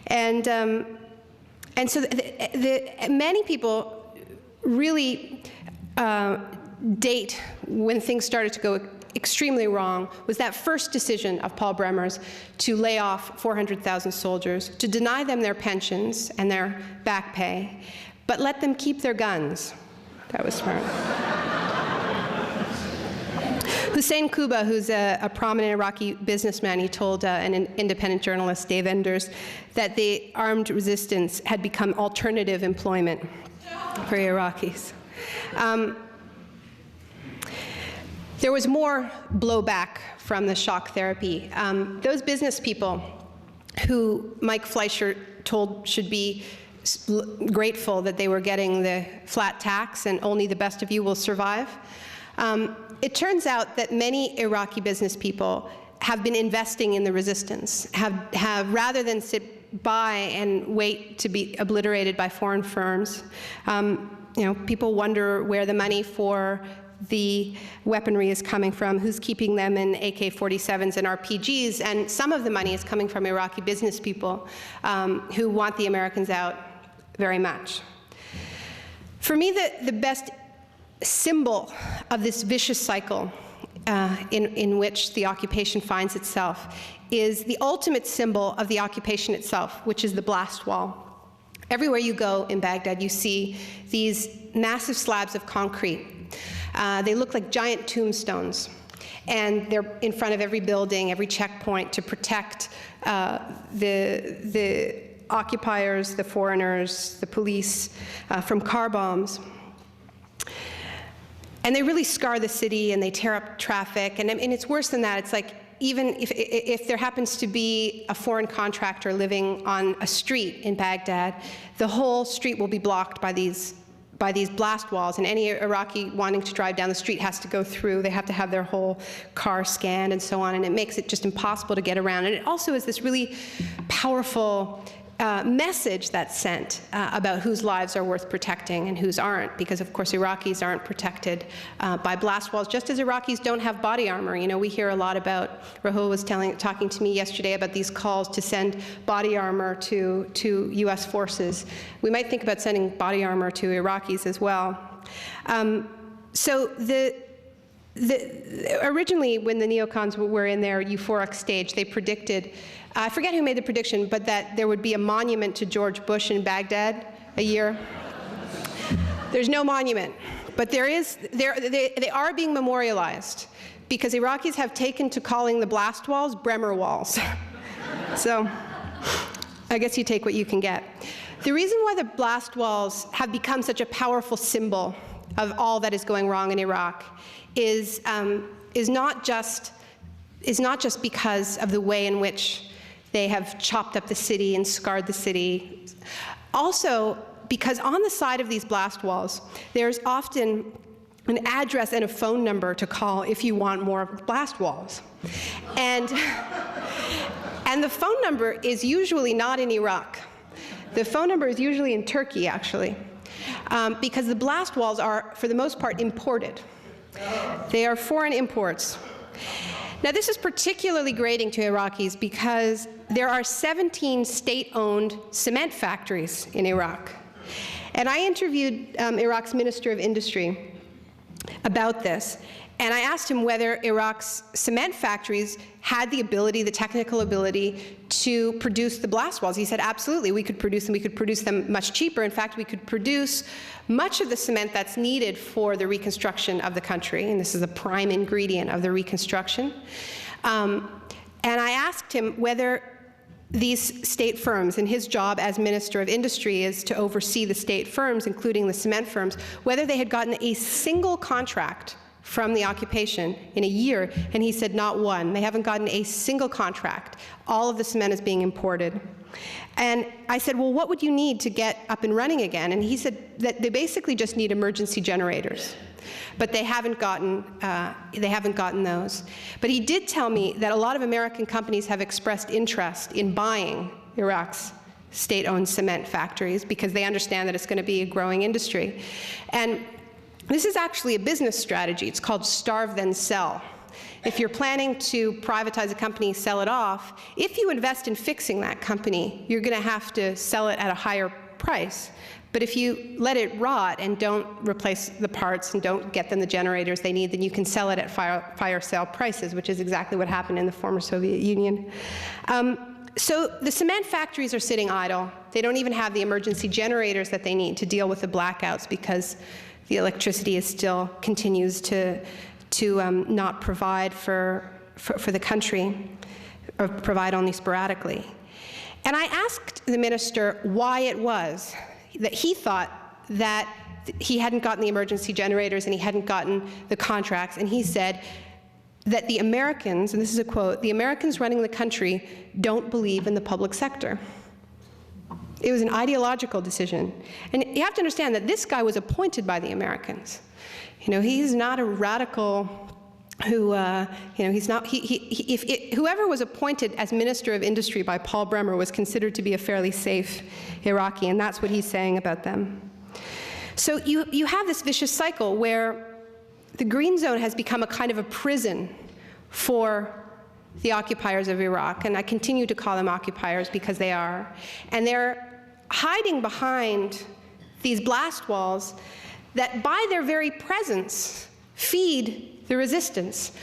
And so many people really date when things started to go extremely wrong was that first decision of Paul Bremer's to lay off 400,000 soldiers, to deny them their pensions and their back pay, but let them keep their guns. That was smart. Hussein Kuba, who's a prominent Iraqi businessman, he told an independent journalist, Dave Enders, that the armed resistance had become alternative employment for Iraqis. There was more blowback from the shock therapy. Those business people who Mike Fleischer told should be grateful that they were getting the flat tax and only the best of you will survive. It turns out that many Iraqi business people have been investing in the resistance, have rather than sit by and wait to be obliterated by foreign firms. People wonder where the money for the weaponry is coming from, who's keeping them in AK-47s and RPGs, and some of the money is coming from Iraqi business people who want the Americans out very much. For me, the best symbol of this vicious cycle in which the occupation finds itself is the ultimate symbol of the occupation itself, which is the blast wall. Everywhere you go in Baghdad, you see these massive slabs of concrete. They look like giant tombstones, and they're in front of every building, every checkpoint to protect the occupiers, the foreigners, the police from car bombs. And they really scar the city, and they tear up traffic, and it's worse than that. It's like, even if there happens to be a foreign contractor living on a street in Baghdad, the whole street will be blocked by these blast walls, and any Iraqi wanting to drive down the street has to go through. They have to have their whole car scanned and so on, and it makes it just impossible to get around. And it also is this really powerful message that's sent about whose lives are worth protecting and whose aren't, because of course Iraqis aren't protected by blast walls, just as Iraqis don't have body armor. We hear a lot about, Rahul was talking to me yesterday about these calls to send body armor to US forces. We might think about sending body armor to Iraqis as well. So originally, when the neocons were in their euphoric stage, they predicted, I forget who made the prediction, but that there would be a monument to George Bush in Baghdad a year. There's no monument, but they are being memorialized because Iraqis have taken to calling the blast walls Bremer walls. So I guess you take what you can get. The reason why the blast walls have become such a powerful symbol of all that is going wrong in Iraq is not just is not just because of the way in which they have chopped up the city and scarred the city. Also, because on the side of these blast walls, there's often an address and a phone number to call if you want more blast walls. And the phone number is usually not in Iraq. The phone number is usually in Turkey, actually, because the blast walls are, for the most part, imported. They are foreign imports. Now, this is particularly grating to Iraqis because there are 17 state-owned cement factories in Iraq. And I interviewed Iraq's Minister of Industry about this, and I asked him whether Iraq's cement factories had the ability, the technical ability, to produce the blast walls. He said, absolutely, we could produce them. We could produce them much cheaper. In fact, we could produce much of the cement that's needed for the reconstruction of the country, and this is a prime ingredient of the reconstruction. And I asked him whether these state firms, and his job as Minister of Industry is to oversee the state firms, including the cement firms, whether they had gotten a single contract from the occupation in a year, and he said not one. They haven't gotten a single contract. All of the cement is being imported. And I said, well, what would you need to get up and running again? And he said that they basically just need emergency generators. But they haven't gotten those. But he did tell me that a lot of American companies have expressed interest in buying Iraq's state-owned cement factories because they understand that it's going to be a growing industry. And this is actually a business strategy. It's called starve then sell. If you're planning to privatize a company, sell it off, if you invest in fixing that company, you're going to have to sell it at a higher price. But if you let it rot and don't replace the parts and don't get them the generators they need, then you can sell it at fire sale prices, which is exactly what happened in the former Soviet Union. So the cement factories are sitting idle. They don't even have the emergency generators that they need to deal with the blackouts because the electricity is still continues to not provide for the country, or provide only sporadically. And I asked the minister why it was that he thought that he hadn't gotten the emergency generators and he hadn't gotten the contracts, and he said that the Americans, and this is a quote, the Americans running the country don't believe in the public sector. It was an ideological decision. And you have to understand that this guy was appointed by the Americans. You know, he's not a radical who, you know, he's not, whoever was appointed as Minister of Industry by Paul Bremer was considered to be a fairly safe Iraqi, and that's what he's saying about them. So you have this vicious cycle where the Green Zone has become a kind of a prison for the occupiers of Iraq, and I continue to call them occupiers because they are. And they're hiding behind these blast walls that by their very presence feed the resistance,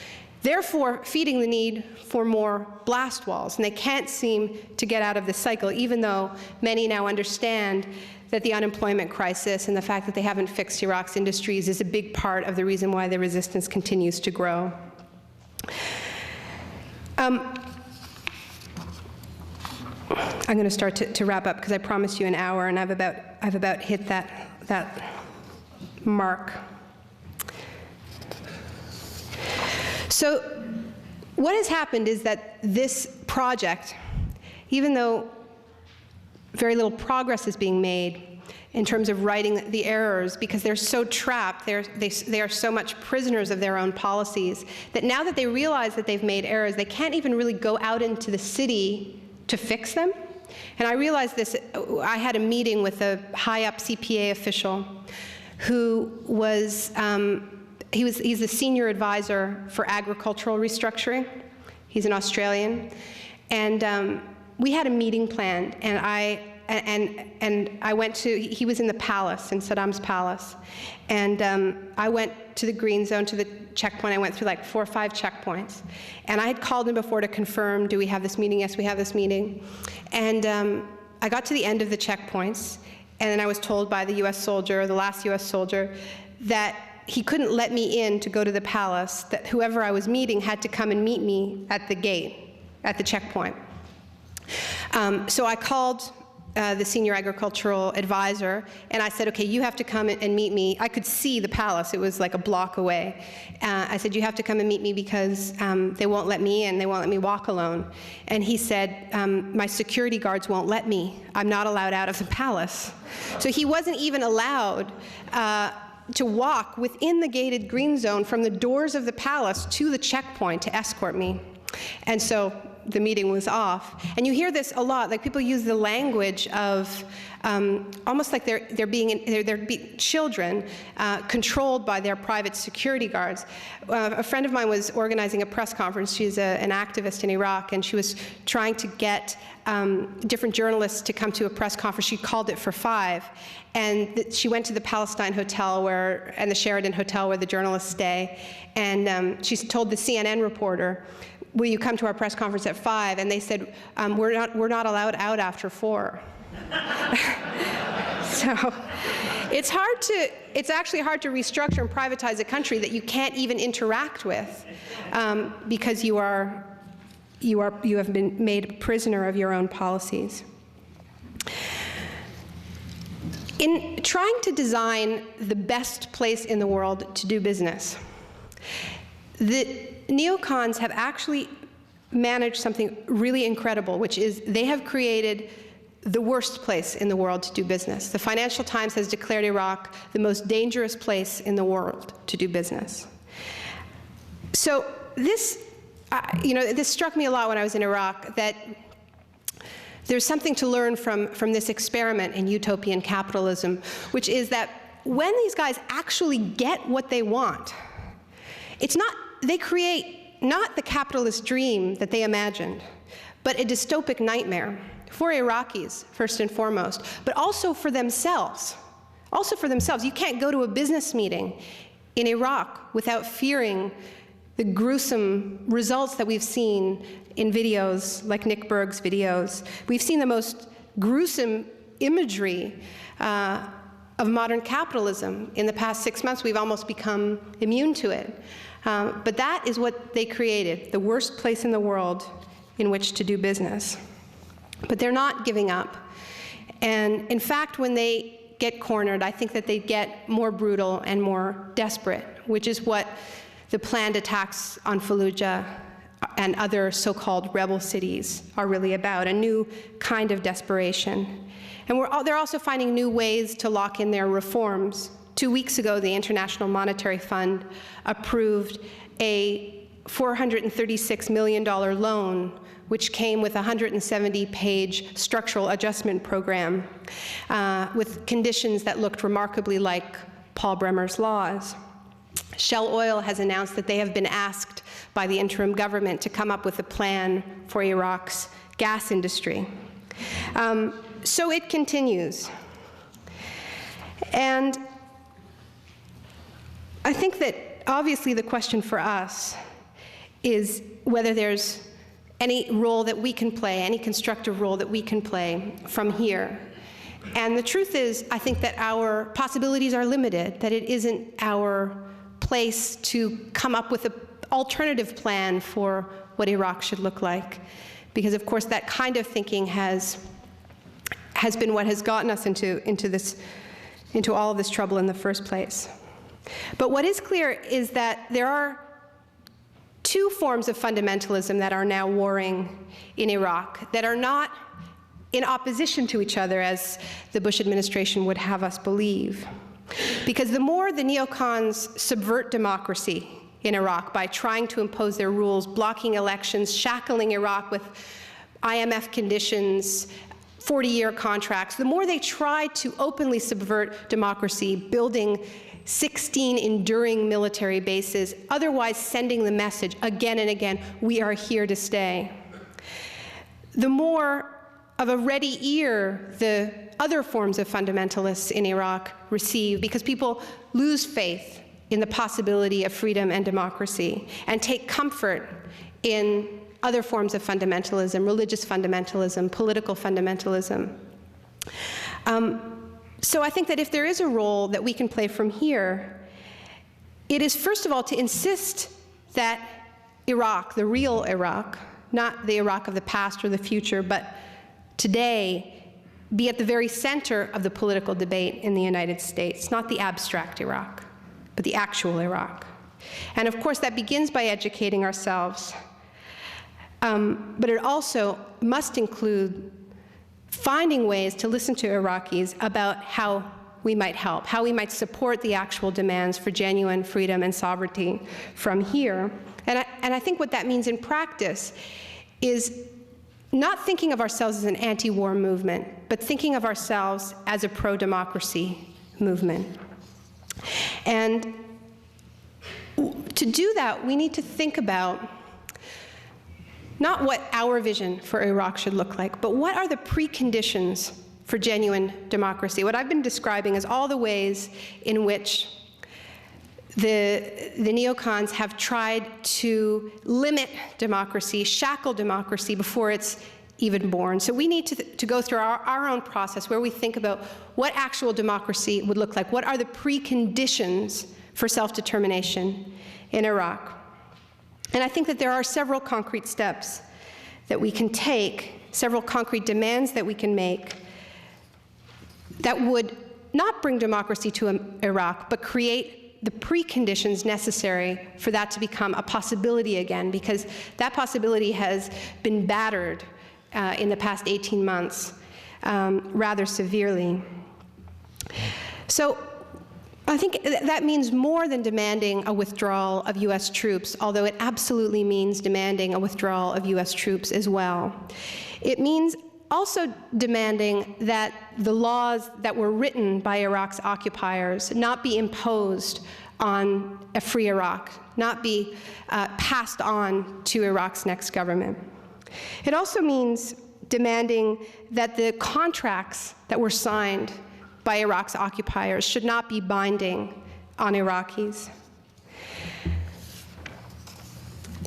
therefore feeding the need for more blast walls. And they can't seem to get out of this cycle, even though many now understand that the unemployment crisis and the fact that they haven't fixed Iraq's industries is a big part of the reason why the resistance continues to grow. I'm going to start to wrap up because I promised you an hour, and I've about hit that mark. So what has happened is that this project, even though very little progress is being made in terms of righting the errors, because they're so trapped, they are so much prisoners of their own policies, that now that they realize that they've made errors, they can't even really go out into the city to fix them. And I realized this, I had a meeting with a high-up CPA official who was, he's the senior advisor for agricultural restructuring. He's an Australian. And we had a meeting planned, and I went to, he was in the palace, in Saddam's palace. And I went to the Green Zone, to the checkpoint. I went through like 4 or 5 checkpoints. And I had called him before to confirm, do we have this meeting? Yes, we have this meeting. And I got to the end of the checkpoints, and then I was told by the US soldier, the last US soldier, that he couldn't let me in to go to the palace, that whoever I was meeting had to come and meet me at the gate, at the checkpoint. So I called the senior agricultural advisor, and I said, okay, you have to come and meet me. I could see the palace. It was like a block away. I said, you have to come and meet me because they won't let me in. They won't let me walk alone. And he said, my security guards won't let me. I'm not allowed out of the palace. So he wasn't even allowed to walk within the gated green zone from the doors of the palace to the checkpoint to escort me. And so the meeting was off. And you hear this a lot, like people use the language of almost like they're being children controlled by their private security guards. A friend of mine was organizing a press conference. She's an activist in Iraq, and she was trying to get different journalists to come to a press conference. She called it for 5. And she went to the Palestine Hotel and the Sheraton Hotel where the journalists stay. And she told the CNN reporter, will you come to our press conference at 5? And they said, we're not allowed out after 4. So it's actually hard to restructure and privatize a country that you can't even interact with because you have been made a prisoner of your own policies. In trying to design the best place in the world to do business, the neocons have actually managed something really incredible, which is they have created the worst place in the world to do business. The Financial Times has declared Iraq the most dangerous place in the world to do business. So this, this struck me a lot when I was in Iraq, that there's something to learn from this experiment in utopian capitalism, which is that when these guys actually get what they want, they create not the capitalist dream that they imagined, but a dystopic nightmare for Iraqis, first and foremost, but also for themselves. Also for themselves. You can't go to a business meeting in Iraq without fearing the gruesome results that we've seen in videos like Nick Berg's videos. We've seen the most gruesome imagery of modern capitalism. In the past 6 months, we've almost become immune to it. But that is what they created, the worst place in the world in which to do business. But they're not giving up. And in fact, when they get cornered, I think that they get more brutal and more desperate, which is what the planned attacks on Fallujah and other so-called rebel cities are really about, a new kind of desperation. And they're also finding new ways to lock in their reforms. 2 weeks ago, the International Monetary Fund approved a $436 million loan, which came with a 170-page structural adjustment program with conditions that looked remarkably like Paul Bremer's laws. Shell Oil has announced that they have been asked by the interim government to come up with a plan for Iraq's gas industry. So it continues. And I think that obviously the question for us is whether there's any role that we can play, any constructive role that we can play from here. And the truth is, I think that our possibilities are limited, that it isn't our place to come up with an alternative plan for what Iraq should look like. Because of course that kind of thinking has been what has gotten us into all of this trouble in the first place. But what is clear is that there are two forms of fundamentalism that are now warring in Iraq that are not in opposition to each other, as the Bush administration would have us believe. Because the more the neocons subvert democracy in Iraq by trying to impose their rules, blocking elections, shackling Iraq with IMF conditions, 40-year contracts, the more they try to openly subvert democracy, building 16 enduring military bases, otherwise sending the message again and again, we are here to stay. The more of a ready ear the other forms of fundamentalists in Iraq receive, because people lose faith in the possibility of freedom and democracy and take comfort in other forms of fundamentalism, religious fundamentalism, political fundamentalism. So I think that if there is a role that we can play from here, it is first of all to insist that Iraq, the real Iraq, not the Iraq of the past or the future, but today, be at the very center of the political debate in the United States, not the abstract Iraq, but the actual Iraq. And of course, that begins by educating ourselves, but it also must include finding ways to listen to Iraqis about how we might help, how we might support the actual demands for genuine freedom and sovereignty from here. And I think what that means in practice is not thinking of ourselves as an anti-war movement, but thinking of ourselves as a pro-democracy movement. And to do that, we need to think about not what our vision for Iraq should look like, but what are the preconditions for genuine democracy? What I've been describing is all the ways in which the neocons have tried to limit democracy, shackle democracy before it's even born. So we need to go through our own process where we think about what actual democracy would look like. What are the preconditions for self-determination in Iraq? And I think that there are several concrete steps that we can take, several concrete demands that we can make that would not bring democracy to Iraq, but create the preconditions necessary for that to become a possibility again, because that possibility has been battered in the past 18 months rather severely. So I think that means more than demanding a withdrawal of US troops, although it absolutely means demanding a withdrawal of US troops as well. It means also demanding that the laws that were written by Iraq's occupiers not be imposed on a free Iraq, not be passed on to Iraq's next government. It also means demanding that the contracts that were signed by Iraq's occupiers should not be binding on Iraqis.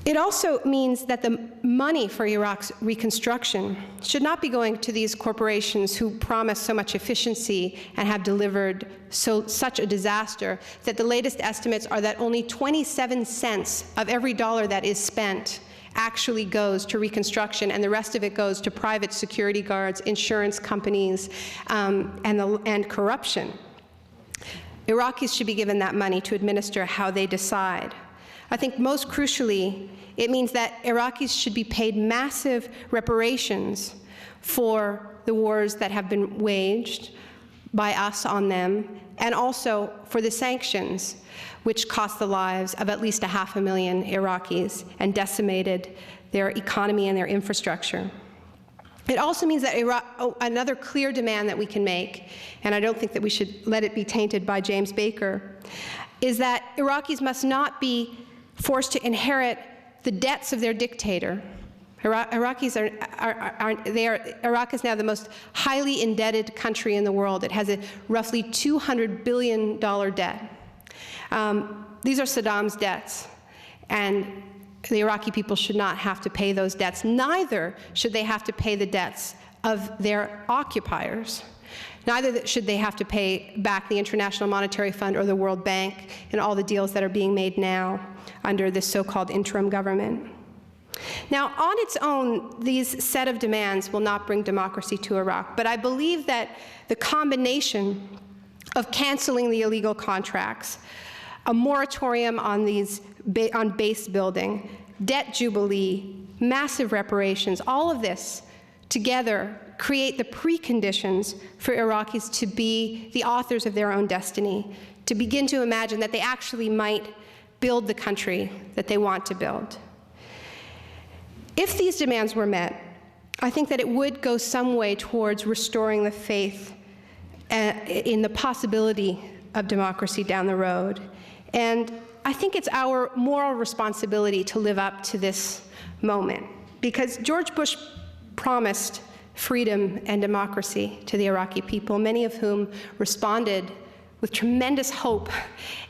It also means that the money for Iraq's reconstruction should not be going to these corporations who promise so much efficiency and have delivered such a disaster that the latest estimates are that only 27 cents of every dollar that is spent actually goes to reconstruction, and the rest of it goes to private security guards, insurance companies, and corruption. Iraqis should be given that money to administer how they decide. I think most crucially, it means that Iraqis should be paid massive reparations for the wars that have been waged by us on them, and also for the sanctions, which cost the lives of at least 500,000 Iraqis and decimated their economy and their infrastructure. It also means that another clear demand that we can make, and I don't think that we should let it be tainted by James Baker, is that Iraqis must not be forced to inherit the debts of their dictator. Iraq is now the most highly indebted country in the world. It has a roughly $200 billion debt. These are Saddam's debts, and the Iraqi people should not have to pay those debts. Neither should they have to pay the debts of their occupiers. Neither should they have to pay back the International Monetary Fund or the World Bank and all the deals that are being made now under this so-called interim government. Now, on its own, these set of demands will not bring democracy to Iraq, but I believe that the combination of canceling the illegal contracts, a moratorium on base building, debt jubilee, massive reparations, all of this together create the preconditions for Iraqis to be the authors of their own destiny, to begin to imagine that they actually might build the country that they want to build. If these demands were met, I think that it would go some way towards restoring the faith in the possibility of democracy down the road. And I think it's our moral responsibility to live up to this moment, because George Bush promised freedom and democracy to the Iraqi people, many of whom responded with tremendous hope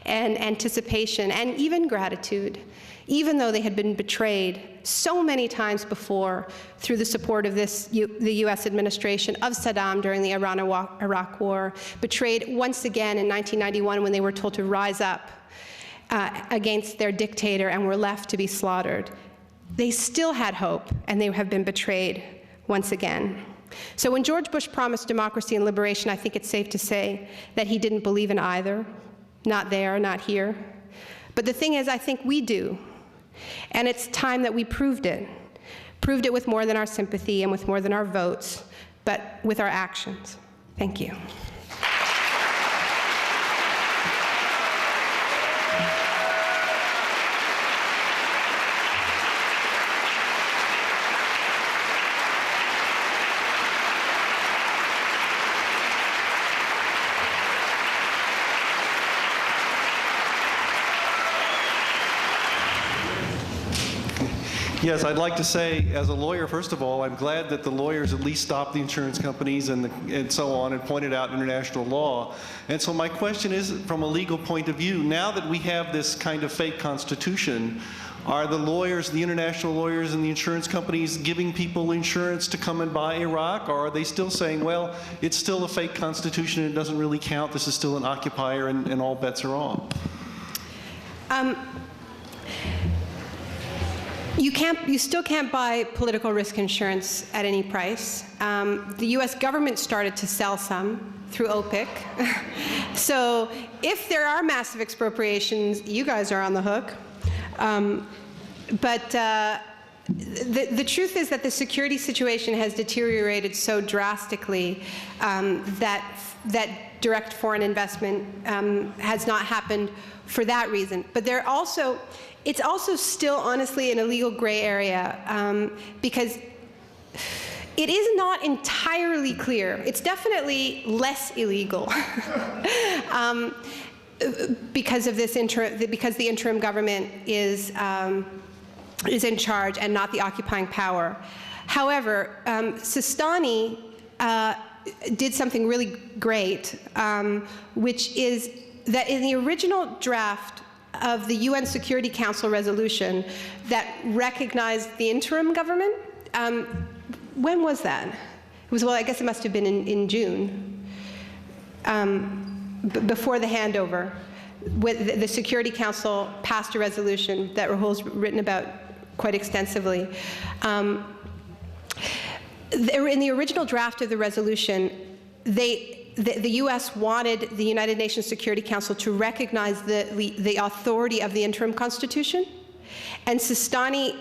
and anticipation and even gratitude, even though they had been betrayed so many times before through the support of the US administration of Saddam during the Iran-Iraq War, betrayed once again in 1991 when they were told to rise up against their dictator and were left to be slaughtered. They still had hope, and they have been betrayed once again. So when George Bush promised democracy and liberation, I think it's safe to say that he didn't believe in either. Not there, not here. But the thing is, I think we do. And it's time that we proved it. Proved it with more than our sympathy and with more than our votes, but with our actions. Thank you. Yes, I'd like to say, as a lawyer, first of all, I'm glad that the lawyers at least stopped the insurance companies and so on and pointed out international law. And so my question is, from a legal point of view, now that we have this kind of fake constitution, are the lawyers, the international lawyers and the insurance companies giving people insurance to come and buy Iraq, or are they still saying, well, it's still a fake constitution and it doesn't really count, this is still an occupier and all bets are off? You still can't buy political risk insurance at any price. The US government started to sell some through OPIC. So if there are massive expropriations, you guys are on the hook. But the truth is that the security situation has deteriorated so drastically that direct foreign investment has not happened for that reason. But it's also still, honestly, an illegal gray area because it is not entirely clear. It's definitely less illegal because of this because the interim government is in charge and not the occupying power. However, Sistani did something really great, which is that in the original draft of the UN Security Council resolution that recognized the interim government, when was that? It was, well, I guess it must have been in June, before the handover. The Security Council passed a resolution that Rahul's written about quite extensively. In the original draft of the resolution, the U.S. wanted the United Nations Security Council to recognize the authority of the interim constitution, and Sistani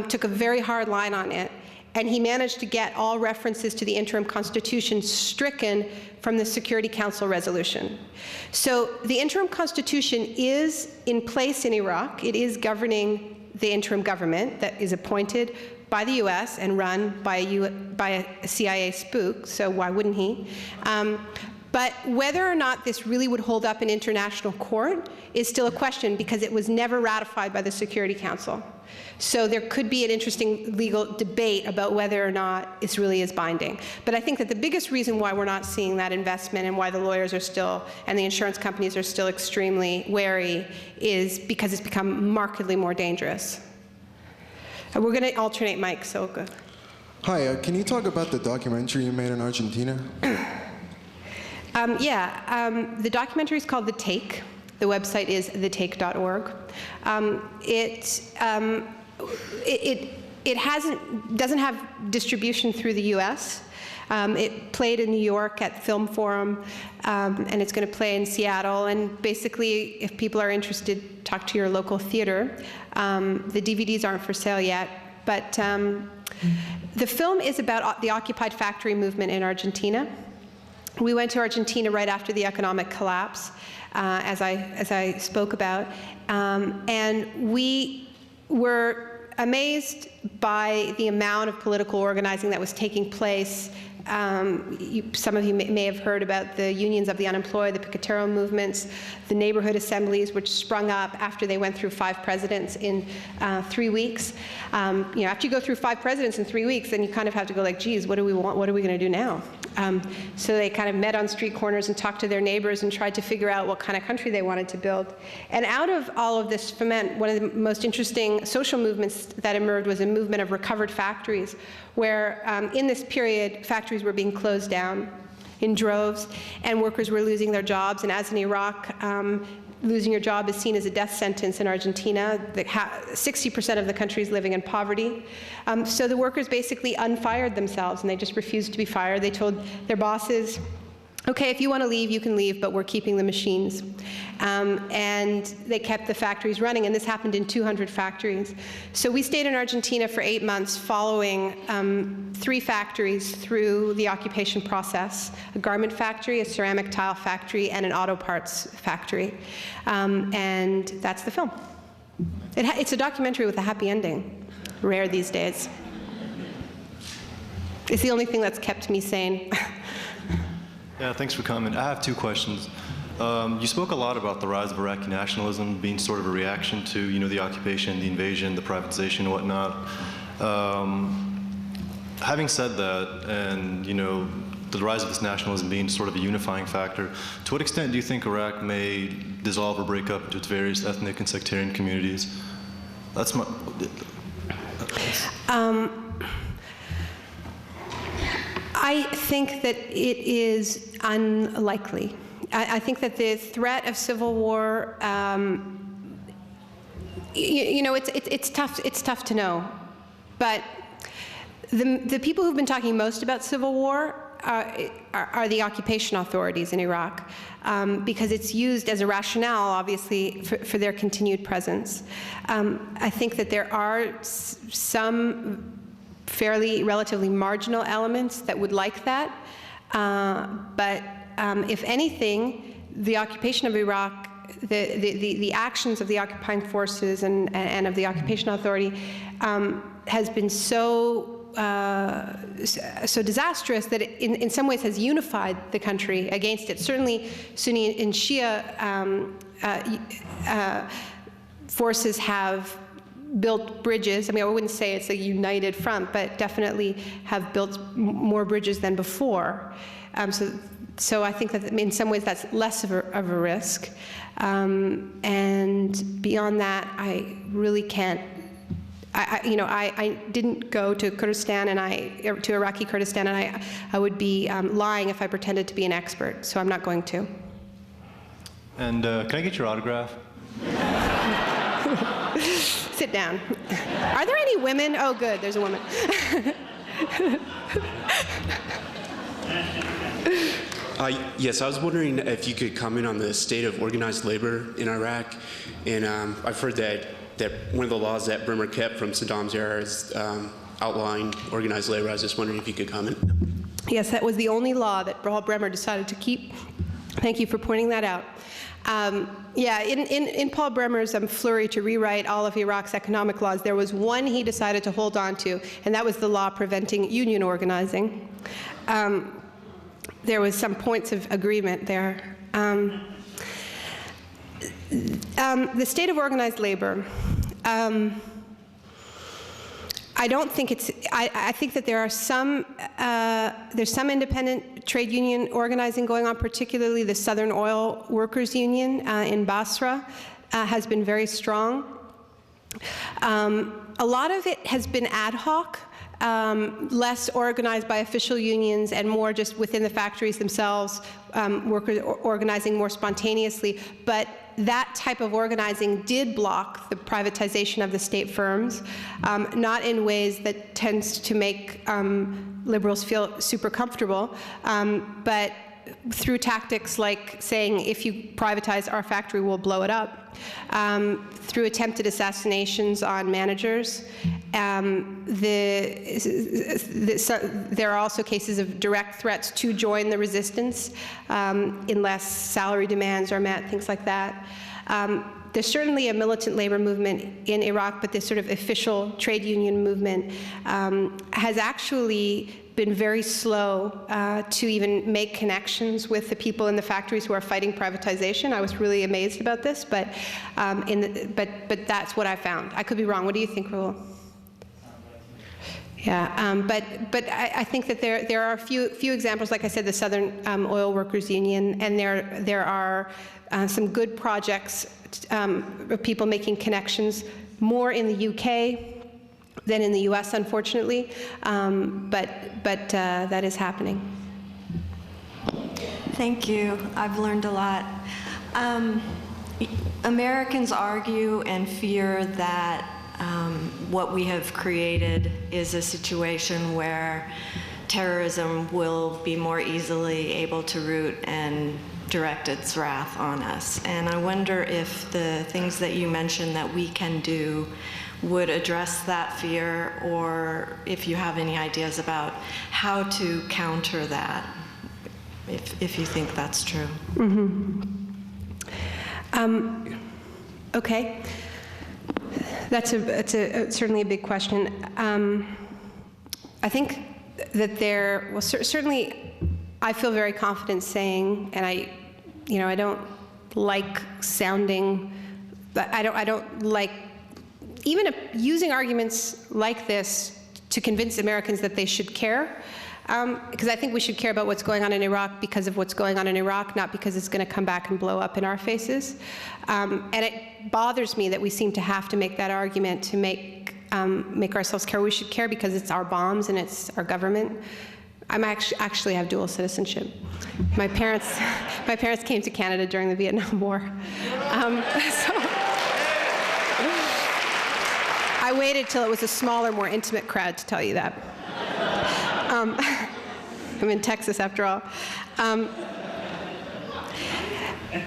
took a very hard line on it, and he managed to get all references to the interim constitution stricken from the Security Council resolution. So the interim constitution is in place in Iraq. It is governing the interim government that is appointed by the US and run by a CIA spook, so why wouldn't he? But whether or not this really would hold up in international court is still a question because it was never ratified by the Security Council. So there could be an interesting legal debate about whether or not this really is binding. But I think that the biggest reason why we're not seeing that investment and why the lawyers are still, and the insurance companies are still extremely wary is because it's become markedly more dangerous. We're going to alternate mics, so good. Hi, can you talk about the documentary you made in Argentina? The documentary is called The Take. The website is thetake.org. It doesn't have distribution through the U.S. It played in New York at Film Forum, and it's going to play in Seattle. And basically, if people are interested, talk to your local theater. The DVDs aren't for sale yet, but the film is about the occupied factory movement in Argentina. We went to Argentina right after the economic collapse, as I spoke about, and we were amazed by the amount of political organizing that was taking place. Some of you may have heard about the unions of the unemployed, the Picatero movements, the neighborhood assemblies, which sprung up after they went through 5 presidents in 3 weeks. After you go through 5 presidents in 3 weeks, then you kind of have to go like, geez, what do we want? What are we going to do now? So they kind of met on street corners and talked to their neighbors and tried to figure out what kind of country they wanted to build. And out of all of this ferment, one of the most interesting social movements that emerged was a movement of recovered factories, where in this period, factories were being closed down in droves, and workers were losing their jobs. And as in Iraq, losing your job is seen as a death sentence in Argentina. 60% of the country is living in poverty. So the workers basically unfired themselves, and they just refused to be fired. They told their bosses, okay, if you want to leave, you can leave, but we're keeping the machines. And they kept the factories running, and this happened in 200 factories. So we stayed in Argentina for 8 months following 3 factories through the occupation process: a garment factory, a ceramic tile factory, and an auto parts factory. And that's the film. It's a documentary with a happy ending. Rare these days. It's the only thing that's kept me sane. Yeah, thanks for coming. I have 2 questions. You spoke a lot about the rise of Iraqi nationalism being sort of a reaction to, the occupation, the invasion, the privatization, and whatnot. Having said that, and the rise of this nationalism being sort of a unifying factor, to what extent do you think Iraq may dissolve or break up into its various ethnic and sectarian communities? That's my. I think that it is unlikely. I think that the threat of civil war, it's tough. It's tough to know, but the people who've been talking most about civil war are the occupation authorities in Iraq, because it's used as a rationale, obviously, for their continued presence. I think that there are some relatively marginal elements that would like that, but if anything, the occupation of Iraq, the actions of the occupying forces and of the occupation authority has been so disastrous that it, in some ways, has unified the country against it. Certainly, Sunni and Shia forces have built bridges. I mean, I wouldn't say it's a united front, but definitely have built more bridges than before. So I think that in some ways that's less of a risk. And beyond that, I really can't. I didn't go to Kurdistan to Iraqi Kurdistan, and I would be lying if I pretended to be an expert. So I'm not going to. And can I get your autograph? Sit down. Are there any women? Oh, good, there's a woman. Yes, I was wondering if you could comment on the state of organized labor in Iraq. And I've heard that one of the laws that Bremer kept from Saddam's era is outlawing organized labor. I was just wondering if you could comment. Yes, that was the only law that Paul Bremer decided to keep. Thank you for pointing that out. Yeah, in Paul Bremer's flurry to rewrite all of Iraq's economic laws, there was one he decided to hold on to, and that was the law preventing union organizing. There was some points of agreement there. The state of organized labor. I don't think it's. I think that there are there's some independent trade union organizing going on. Particularly, the Southern Oil Workers Union in Basra has been very strong. A lot of it has been ad hoc. Less organized by official unions and more just within the factories themselves, workers organizing more spontaneously. But that type of organizing did block the privatization of the state firms, not in ways that tends to make liberals feel super comfortable, but through tactics like saying, if you privatize our factory, we'll blow it up, through attempted assassinations on managers. There are also cases of direct threats to join the resistance unless salary demands are met, things like that. There's certainly a militant labor movement in Iraq, but this sort of official trade union movement has actually been very slow to even make connections with the people in the factories who are fighting privatization. I was really amazed about this, but that's what I found. I could be wrong. What do you think, Rahul? Yeah, but I think that there are a few examples. Like I said, the Southern Oil Workers Union, and there are some good projects of people making connections more in the UK than in the US, unfortunately, but that is happening. Thank you. I've learned a lot. Americans argue and fear that what we have created is a situation where terrorism will be more easily able to root and direct its wrath on us. And I wonder if the things that you mentioned that we can do would address that fear, or if you have any ideas about how to counter that, if you think that's true. Okay. That's certainly a big question. I think that certainly I feel very confident saying, and I don't like sounding, I don't like even using arguments like this to convince Americans that they should care, because I think we should care about what's going on in Iraq because of what's going on in Iraq, not because it's going to come back and blow up in our faces. And it bothers me that we seem to have to make that argument to make ourselves care. We should care because it's our bombs and it's our government. I actually have dual citizenship. My parents came to Canada during the Vietnam War. So I waited till it was a smaller, more intimate crowd to tell you that. I'm in Texas after all.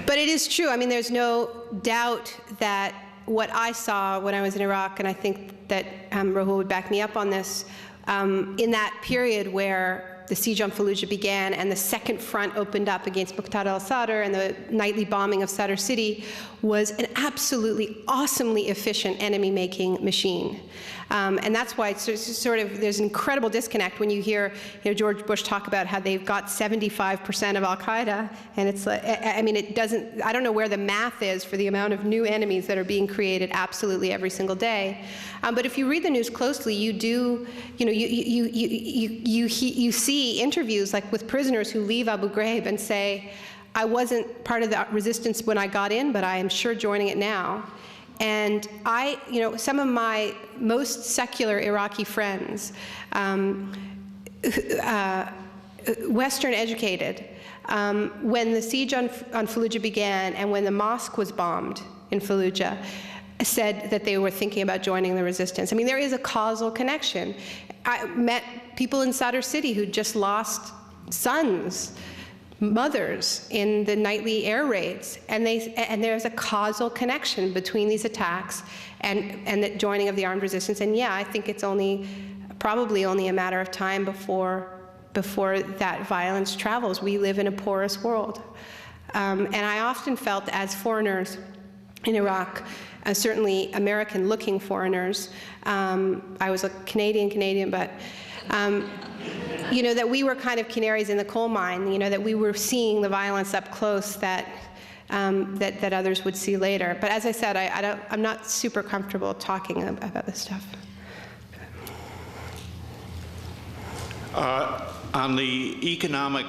But it is true. I mean, there's no doubt that what I saw when I was in Iraq, and I think that Rahul would back me up on this, in that period where the siege on Fallujah began and the second front opened up against Muqtada al-Sadr and the nightly bombing of Sadr City, was an absolutely awesomely efficient enemy-making machine. And that's why it's sort of, there's an incredible disconnect when you hear George Bush talk about how they've got 75% of al-Qaeda, and it's like, I mean, it doesn't, I don't know where the math is for the amount of new enemies that are being created absolutely every single day. But if you read the news closely, you do, you see interviews like with prisoners who leave Abu Ghraib and say, I wasn't part of the resistance when I got in, but I am sure joining it now. And some of my most secular Iraqi friends, Western educated, when the siege on Fallujah began and when the mosque was bombed in Fallujah, said that they were thinking about joining the resistance. I mean, there is a causal connection. I met people in Sadr City who just lost sons, mothers in the nightly air raids, and there's a causal connection between these attacks and the joining of the armed resistance. And yeah, I think it's probably only a matter of time before that violence travels. We live in a porous world. And I often felt, as foreigners in Iraq, certainly American-looking foreigners, I was a Canadian, but that we were kind of canaries in the coal mine, that we were seeing the violence up close that others would see later. But as I said, I'm not super comfortable talking about this stuff. On the economic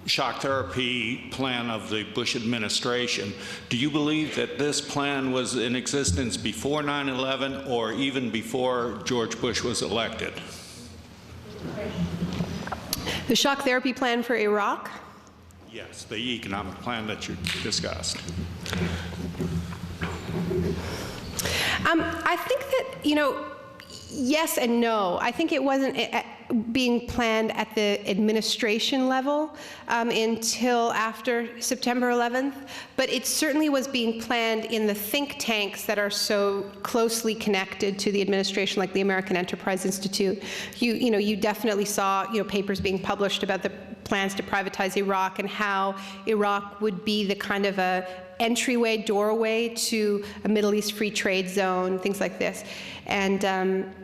shock therapy plan of the Bush administration, do you believe that this plan was in existence before 9/11 or even before George Bush was elected? The shock therapy plan for Iraq? Yes, the economic plan that you discussed. I think that, yes and no. I think it wasn't being planned at the administration level until after September 11th, but it certainly was being planned in the think tanks that are so closely connected to the administration, like the American Enterprise Institute. You definitely saw papers being published about the plans to privatize Iraq and how Iraq would be the kind of a doorway to a Middle East free trade zone, things like this. And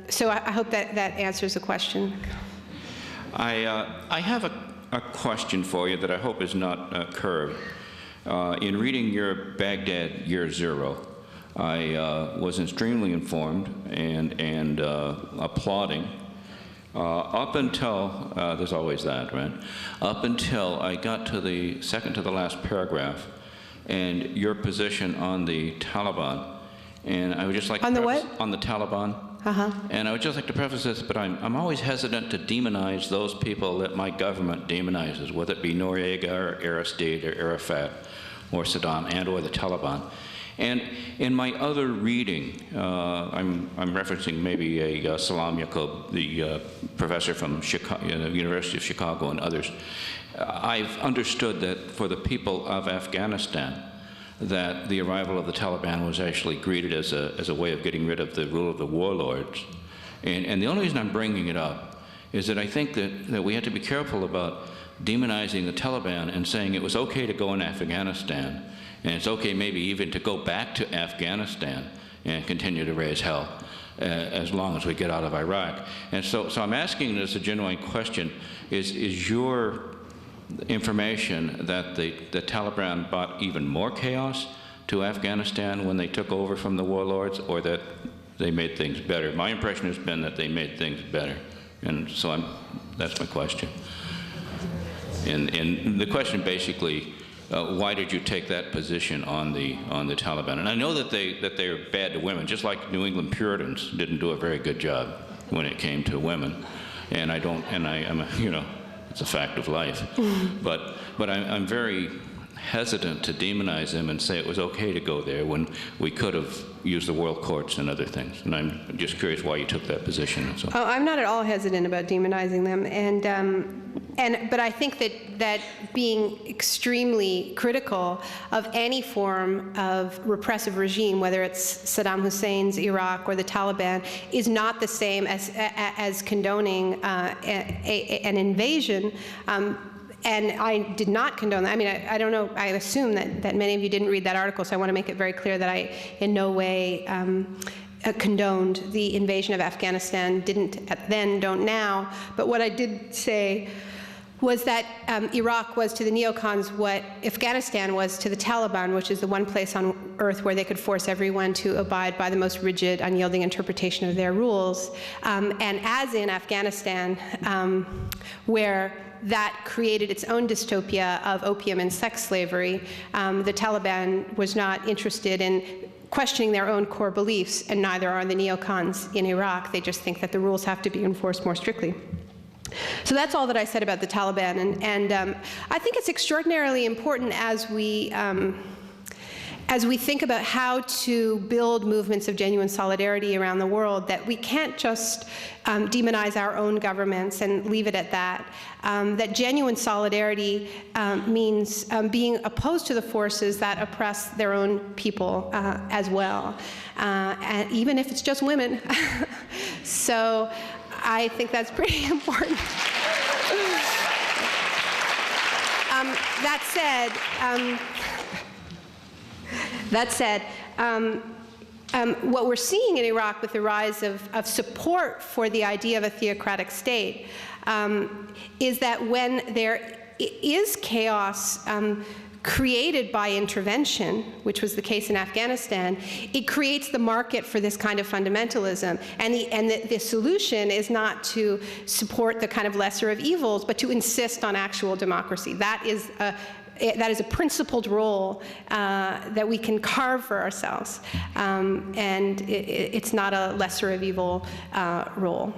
so I hope that answers the question. I have a question for you that I hope is not curved. In reading your Baghdad Year Zero, I was extremely informed and applauding up until, there's always that, right? Up until I got to the second to the last paragraph and your position on the Taliban. And I would just like on to the what? On the Taliban. Uh-huh. And I would just like to preface this, but I'm always hesitant to demonize those people that my government demonizes, whether it be Noriega or Aristide or Arafat. or Saddam and or the Taliban. And in my other reading, I'm referencing maybe a Salam Yaqub, the professor from the University of Chicago and others. I've understood that for the people of Afghanistan, that the arrival of the Taliban was actually greeted as a way of getting rid of the rule of the warlords. And the only reason I'm bringing it up is that I think that we have to be careful about demonizing the Taliban and saying it was okay to go in Afghanistan, and it's okay maybe even to go back to Afghanistan and continue to raise hell as long as we get out of Iraq. And so I'm asking this a genuine question, is your information that the Taliban brought even more chaos to Afghanistan when they took over from the warlords, or that they made things better? My impression has been that they made things better, and so that's my question. And the question basically, why did you take that position on the Taliban? And I know that they are bad to women, just like New England Puritans didn't do a very good job when it came to women. And I'm you know, it's a fact of life. But I'm very hesitant to demonize them and say it was okay to go there when we could have used the world courts and other things. And I'm just curious why you took that position. So. Oh, I'm not at all hesitant about demonizing them, but I think that being extremely critical of any form of repressive regime, whether it's Saddam Hussein's Iraq or the Taliban, is not the same as condoning an invasion. And I did not condone that. I mean, I don't know, I assume that many of you didn't read that article, so I want to make it very clear that I in no way condoned the invasion of Afghanistan, didn't then, don't now. But what I did say was that Iraq was to the neocons what Afghanistan was to the Taliban, which is the one place on earth where they could force everyone to abide by the most rigid, unyielding interpretation of their rules. And as in Afghanistan, where that created its own dystopia of opium and sex slavery, the Taliban was not interested in questioning their own core beliefs, and neither are the neocons in Iraq. They just think that the rules have to be enforced more strictly. So that's all that I said about the Taliban, and I think it's extraordinarily important as we think about how to build movements of genuine solidarity around the world, that we can't just demonize our own governments and leave it at that. That genuine solidarity means being opposed to the forces that oppress their own people as well, and even if it's just women. So I think that's pretty important. That said, what we're seeing in Iraq with the rise of support for the idea of a theocratic state is that when there is chaos created by intervention, which was the case in Afghanistan, it creates the market for this kind of fundamentalism. And the solution is not to support the kind of lesser of evils, but to insist on actual democracy. That is a principled role that we can carve for ourselves. And it's not a lesser of evil role.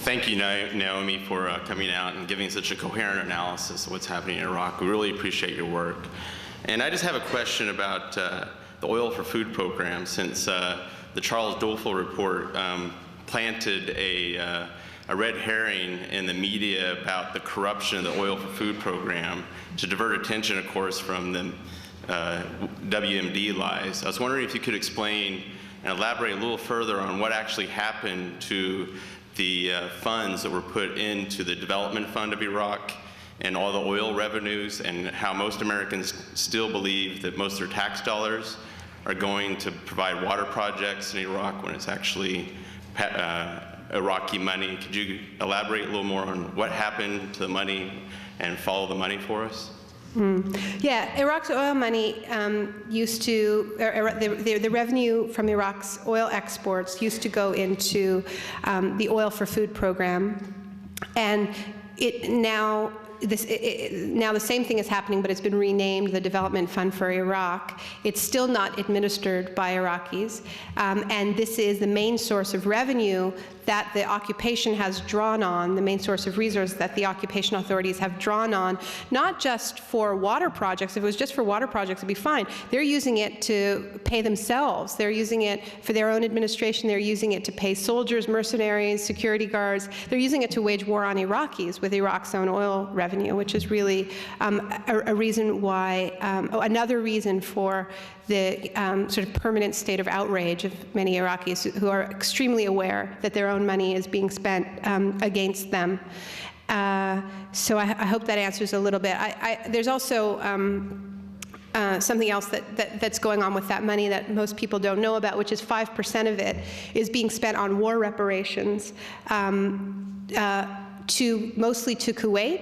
Thank you, Naomi, for coming out and giving such a coherent analysis of what's happening in Iraq. We really appreciate your work. And I just have a question about the Oil for Food program, since the Charles Doleful report planted a red herring in the media about the corruption of the Oil for Food program to divert attention, of course, from the WMD lies. I was wondering if you could explain and elaborate a little further on what actually happened to the funds that were put into the development fund of Iraq and all the oil revenues, and how most Americans still believe that most of their tax dollars are going to provide water projects in Iraq when it's actually Iraqi money. Could you elaborate a little more on what happened to the money and follow the money for us? Yeah, Iraq's oil money used to, the revenue from Iraq's oil exports used to go into the Oil for Food program, and it now now the same thing is happening, but it's been renamed the Development Fund for Iraq. It's still not administered by Iraqis, and this is the main source of revenue that the occupation has drawn on, the main source of resources that the occupation authorities have drawn on, not just for water projects. If it was just for water projects, it'd be fine. They're using it to pay themselves. They're using it for their own administration. They're using it to pay soldiers, mercenaries, security guards. They're using it to wage war on Iraqis with Iraq's own oil revenue, which is really a reason why, another reason for the sort of permanent state of outrage of many Iraqis who are extremely aware that their own money is being spent against them. So I hope that answers a little bit. There's also something else that's going on with that money that most people don't know about, which is 5% of it is being spent on war reparations, mostly to Kuwait.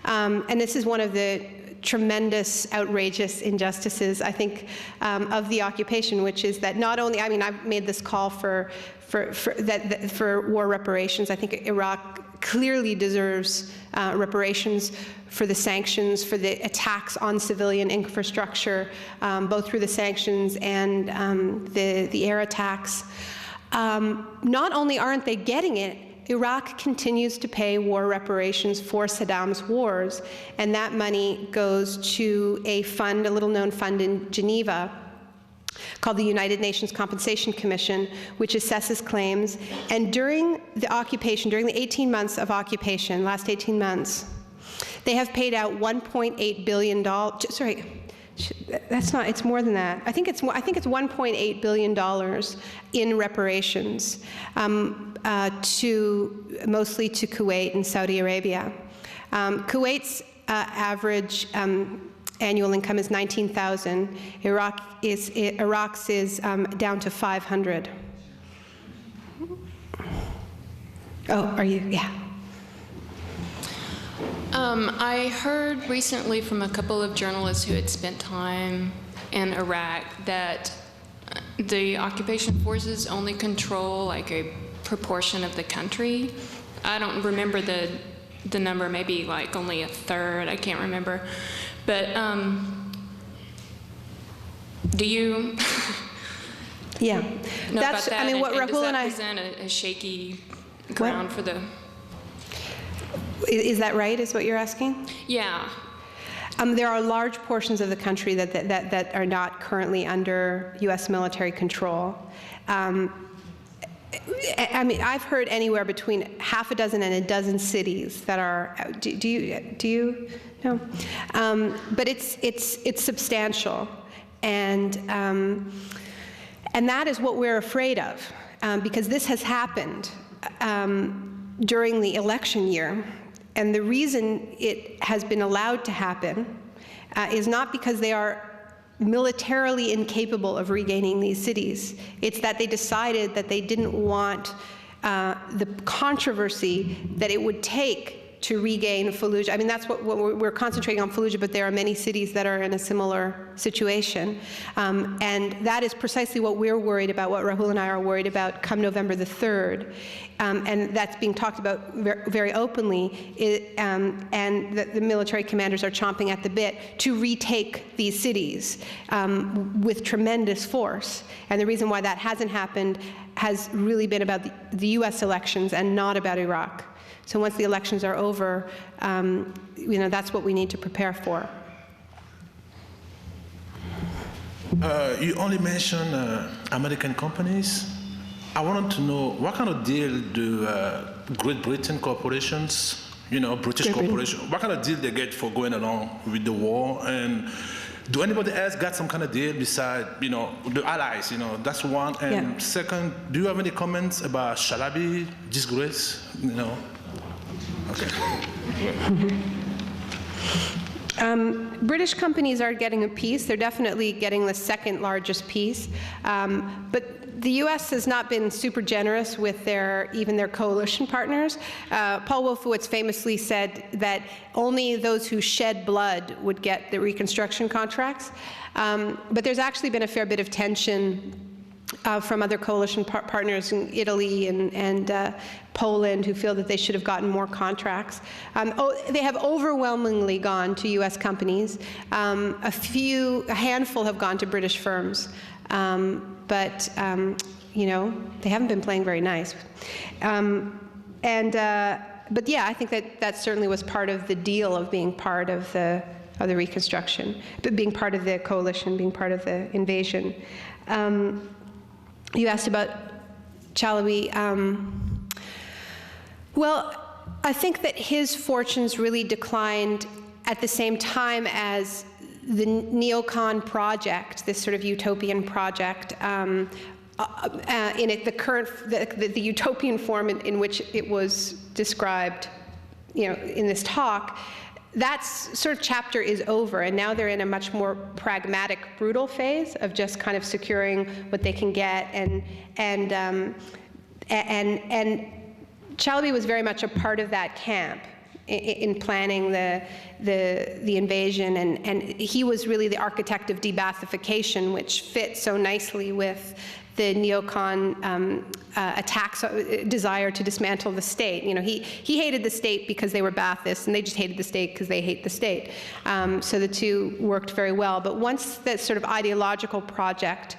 And this is one of the tremendous, outrageous injustices, I think, of the occupation, which is that not only, I mean, I've made this call for war reparations. I think Iraq clearly deserves reparations for the sanctions, for the attacks on civilian infrastructure, both through the sanctions and the air attacks. Not only aren't they getting it, Iraq continues to pay war reparations for Saddam's wars, and that money goes to a fund, a little-known fund in Geneva, called the United Nations Compensation Commission, which assesses claims. And during the occupation, during the 18 months of occupation, last 18 months, they have paid out $1.8 billion. Sorry, that's not. It's more than that. I think it's $1.8 billion in reparations, mostly to Kuwait and Saudi Arabia. Kuwait's average annual income is $19,000. Iraq's is down to $500. Oh, are you? Yeah. I heard recently from a couple of journalists who had spent time in Iraq that the occupation forces only control like a proportion of the country. I don't remember the number, maybe like only a third, I can't remember. But do you yeah. know about that? I mean, what Rahul and I does that present a shaky ground for the... Is that right, is what you're asking? Yeah. There are large portions of the country that are not currently under U.S. military control. I mean, I've heard anywhere between half a dozen and a dozen cities that are. Do you know? But it's substantial, and that is what we're afraid of, because this has happened during the election year. And the reason it has been allowed to happen is not because they are militarily incapable of regaining these cities. It's that they decided that they didn't want the controversy that it would take to regain Fallujah. I mean, that's what we're concentrating on Fallujah, but there are many cities that are in a similar situation. And that is precisely what we're worried about, what Rahul and I are worried about come November the 3rd. And that's being talked about very openly, and the military commanders are chomping at the bit to retake these cities with tremendous force. And the reason why that hasn't happened has really been about the US elections and not about Iraq. So once the elections are over, that's what we need to prepare for. You only mentioned American companies. I wanted to know what kind of deal do Great Britain corporations, British corporations, what kind of deal they get for going along with the war? And do anybody else got some kind of deal beside, the allies? That's one. And second, do you have any comments about Shalabi disgrace? Okay. British companies are getting a piece. They're definitely getting the second largest piece. But the U.S. has not been super generous with even their coalition partners. Paul Wolfowitz famously said that only those who shed blood would get the reconstruction contracts. But there's actually been a fair bit of tension from other coalition partners in Italy and Poland who feel that they should have gotten more contracts. They have overwhelmingly gone to U.S. companies. A handful have gone to British firms, but you know, they haven't been playing very nice. But yeah, I think that certainly was part of the deal of being part of the Reconstruction, but being part of the coalition, being part of the invasion. You asked about Chalabi. Well, I think that his fortunes really declined at the same time as the neocon project, this sort of utopian project, in it, the utopian form in which it was described, you know, in this talk, that sort of chapter is over, and now they're in a much more pragmatic, brutal phase of just kind of securing what they can get, and Chalabi was very much a part of that camp in planning the invasion, and he was really the architect of de-Baathification, which fit so nicely with the neocon attacks, desire to dismantle the state. You know, he hated the state because they were Baathists, and they just hated the state because they hate the state. So the two worked very well. But once that sort of ideological project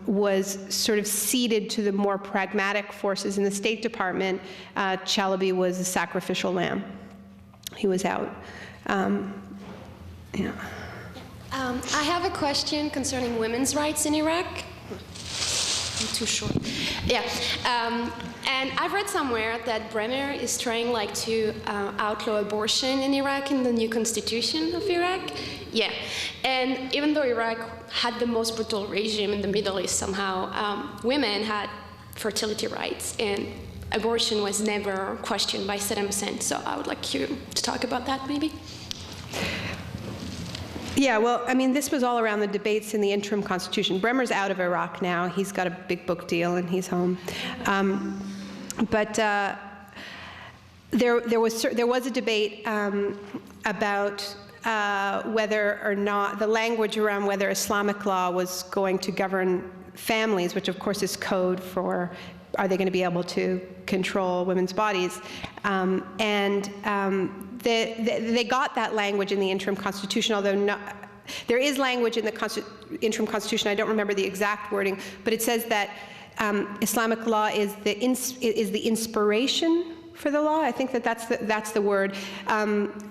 was sort of ceded to the more pragmatic forces in the State Department, Chalabi was a sacrificial lamb. He was out. Yeah. I have a question concerning women's rights in Iraq. I'm too short. Yeah, and I've read somewhere that Bremer is trying like to outlaw abortion in Iraq in the new constitution of Iraq. Yeah, and even though Iraq had the most brutal regime in the Middle East, somehow women had fertility rights, and abortion was never questioned by Saddam Hussein. So I would like you to talk about that, maybe. Yeah, well, I mean, this was all around the debates in the interim constitution. Bremer's out of Iraq now. He's got a big book deal, and he's home. But there was a debate about whether or not the language around whether Islamic law was going to govern families, which of course is code for are they going to be able to control women's bodies, they got that language in the interim constitution, although there is language in the interim constitution. I don't remember the exact wording, but it says that Islamic law is the inspiration for the law. I think that's the word,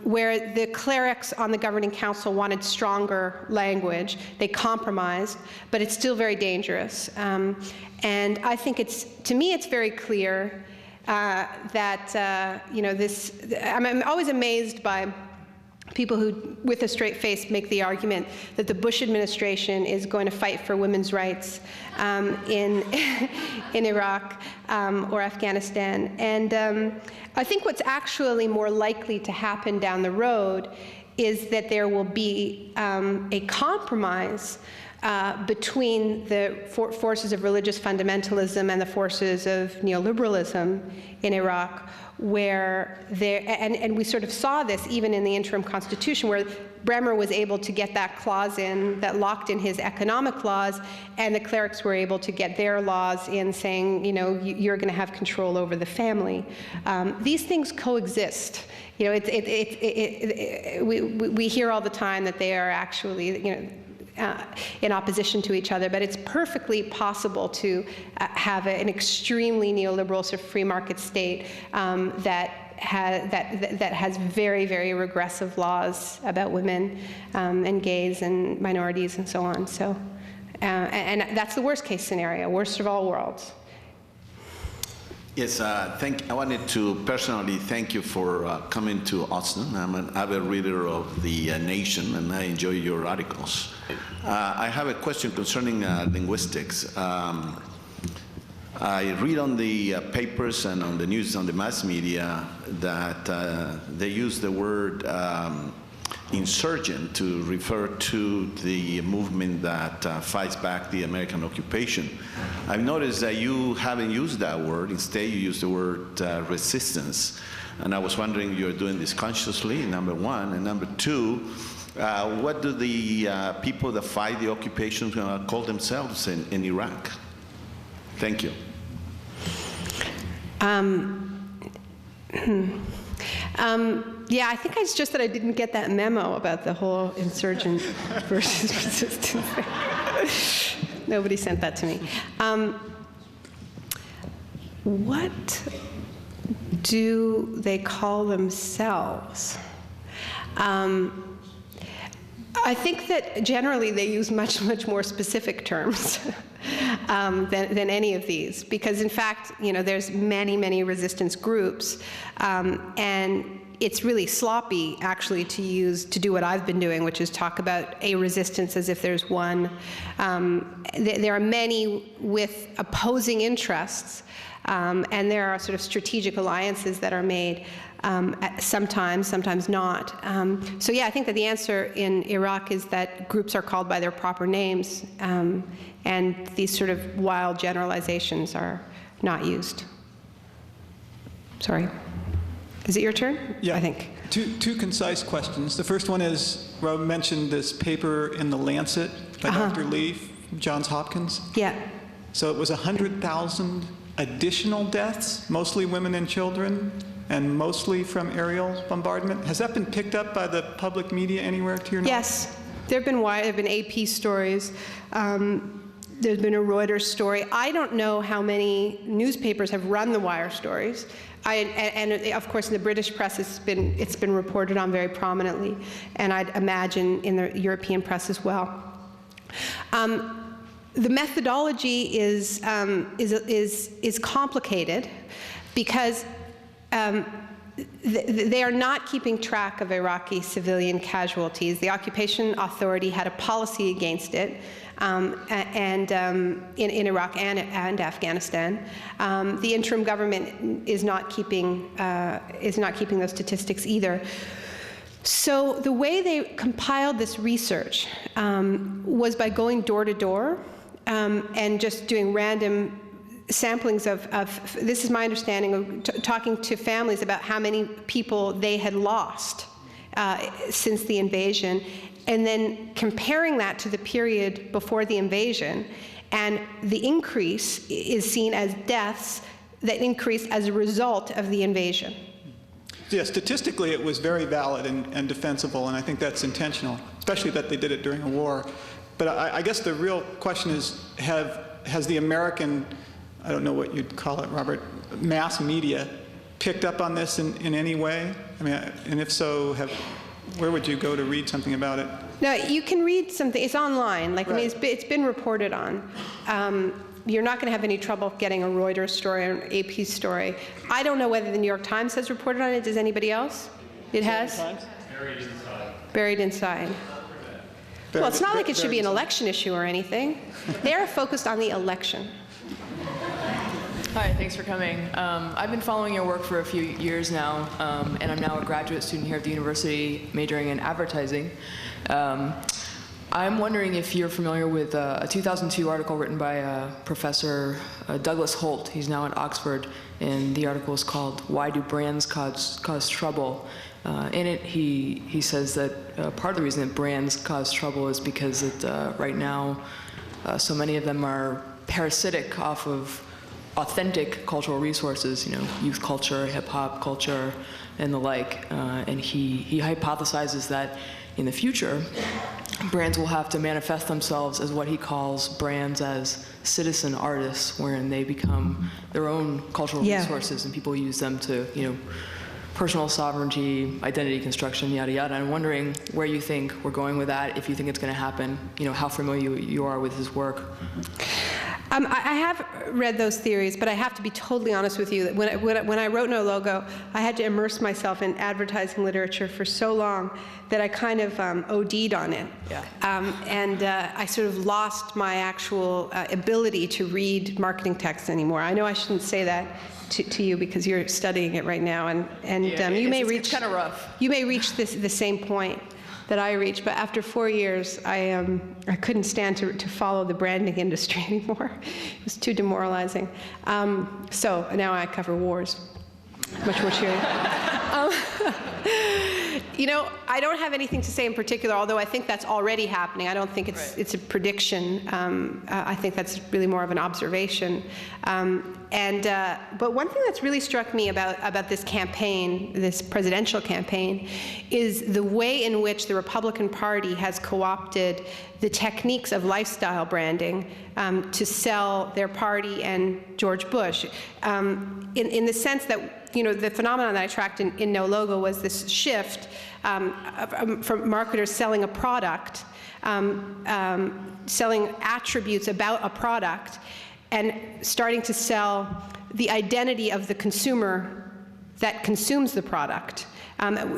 where the clerics on the governing council wanted stronger language. They compromised, but it's still very dangerous. And I think to me, it's very clear that, you know, I'm always amazed by people who, with a straight face, make the argument that the Bush administration is going to fight for women's rights in Iraq or Afghanistan. And I think what's actually more likely to happen down the road is that there will be a compromise between the forces of religious fundamentalism and the forces of neoliberalism in Iraq, where and we sort of saw this even in the interim constitution, where Bremer was able to get that clause in that locked in his economic laws, and the clerics were able to get their laws in saying, you know, you're going to have control over the family. These things coexist. You know, we hear all the time that they are actually, you know, in opposition to each other, but it's perfectly possible to have an extremely neoliberal sort of free market state that has very, very regressive laws about women and gays and minorities and so on. So, and that's the worst case scenario, worst of all worlds. Yes, I wanted to personally thank you for coming to Austin. I'm an avid reader of The Nation, and I enjoy your articles. I have a question concerning linguistics. I read on the papers and on the news, on the mass media, that they use the word insurgent to refer to the movement that fights back the American occupation. I've noticed that you haven't used that word. Instead, you use the word resistance. And I was wondering if you're doing this consciously, number one. And number two, What do the people that fight the occupation call themselves in Iraq? Thank you. Yeah, I think it's just that I didn't get that memo about the whole insurgent versus resistance thing. Nobody sent that to me. What do they call themselves? I think that generally they use much, much more specific terms than any of these, because in fact, there's many, many resistance groups, and it's really sloppy, actually, to do what I've been doing, which is talk about a resistance as if there's one. There are many with opposing interests, and there are sort of strategic alliances that are made. Sometimes not. So yeah, I think that the answer in Iraq is that groups are called by their proper names, and these sort of wild generalizations are not used. Sorry. Is it your turn? Yeah. I think. Two concise questions. The first one is, Rob mentioned this paper in The Lancet by Dr. Lee from Johns Hopkins. Yeah. So it was 100,000 additional deaths, mostly women and children, and mostly from aerial bombardment. Has that been picked up by the public media anywhere, to your knowledge? Yes. There have been AP stories. There's been a Reuters story. I don't know how many newspapers have run the wire stories. And of course, in the British press, it's been reported on very prominently, and I'd imagine in the European press as well. The methodology is complicated because they are not keeping track of Iraqi civilian casualties. The occupation authority had a policy against it, in Iraq and Afghanistan. The interim government is not keeping those statistics either. So the way they compiled this research was by going door to door and just doing random samplings of this is my understanding of talking to families about how many people they had lost since the invasion, and then comparing that to the period before the invasion, and the increase is seen as deaths that increased as a result of the invasion. Yeah, statistically it was very valid and defensible, and I think that's intentional, especially that they did it during a war. But I guess the real question is, has the American, I don't know what you'd call it, Robert, mass media picked up on this in any way? I mean, and if so, where would you go to read something about it? No, you can read something. It's online. Like, right. I mean, it's been reported on. You're not going to have any trouble getting a Reuters story or an AP story. I don't know whether the New York Times has reported on it. Does anybody else? It has? Buried inside. Buried inside. Well, it's not like it should be an election issue or anything. They are focused on the election. Hi, thanks for coming. I've been following your work for a few years now, and I'm now a graduate student here at the university majoring in advertising. I'm wondering if you're familiar with a 2002 article written by Professor Douglas Holt. He's now at Oxford, and the article is called "Why Do Brands Cause Trouble?" In it, he says that part of the reason that brands cause trouble is because right now so many of them are parasitic off of authentic cultural resources, youth culture, hip-hop culture, and the like. And he hypothesizes that in the future, brands will have to manifest themselves as what he calls brands as citizen artists, wherein they become their own cultural resources, and people use them to, personal sovereignty, identity construction, yada, yada. I'm wondering where you think we're going with that, if you think it's going to happen, how familiar you are with his work. I have read those theories, but I have to be totally honest with you. When I wrote No Logo, I had to immerse myself in advertising literature for so long that I kind of OD'd on it. Yeah. And I sort of lost my actual ability to read marketing text anymore. I know I shouldn't say that to you because you're studying it right now, and you may reach. It's kind of rough. You may reach the same point that I reached, but after 4 years, I couldn't stand to follow the branding industry anymore. It was too demoralizing. So now I cover wars, much more cheery. You know, I don't have anything to say in particular, although I think that's already happening. I don't think it's a prediction. I think that's really more of an observation. But one thing that's really struck me about this campaign, this presidential campaign, is the way in which the Republican Party has co-opted the techniques of lifestyle branding to sell their party and George Bush, in the sense that, you know, the phenomenon that I tracked in No Logo was this shift from marketers selling a product, selling attributes about a product, and starting to sell the identity of the consumer that consumes the product,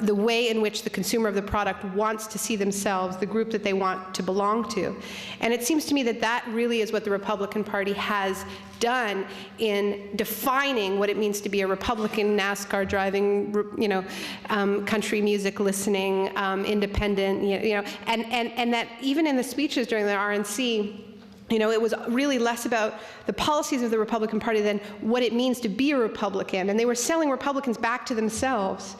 the way in which the consumer of the product wants to see themselves, the group that they want to belong to. And it seems to me that that really is what the Republican Party has done in defining what it means to be a Republican, NASCAR driving, you know, country music listening, independent, you know, and that even in the speeches during the RNC, you know, it was really less about the policies of the Republican Party than what it means to be a Republican. And they were selling Republicans back to themselves,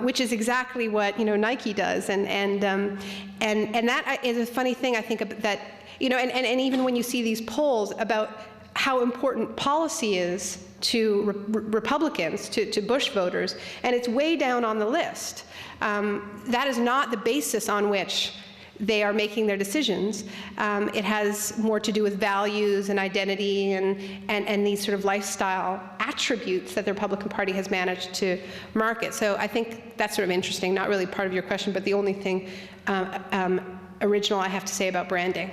which is exactly what, you know, Nike does. And that is a funny thing, I think, that, you know, and even when you see these polls about how important policy is to Republicans, to Bush voters, and it's way down on the list. That is not the basis on which they are making their decisions. It has more to do with values and identity and these sort of lifestyle attributes that the Republican Party has managed to market. So I think that's sort of interesting, not really part of your question, but the only thing original I have to say about branding.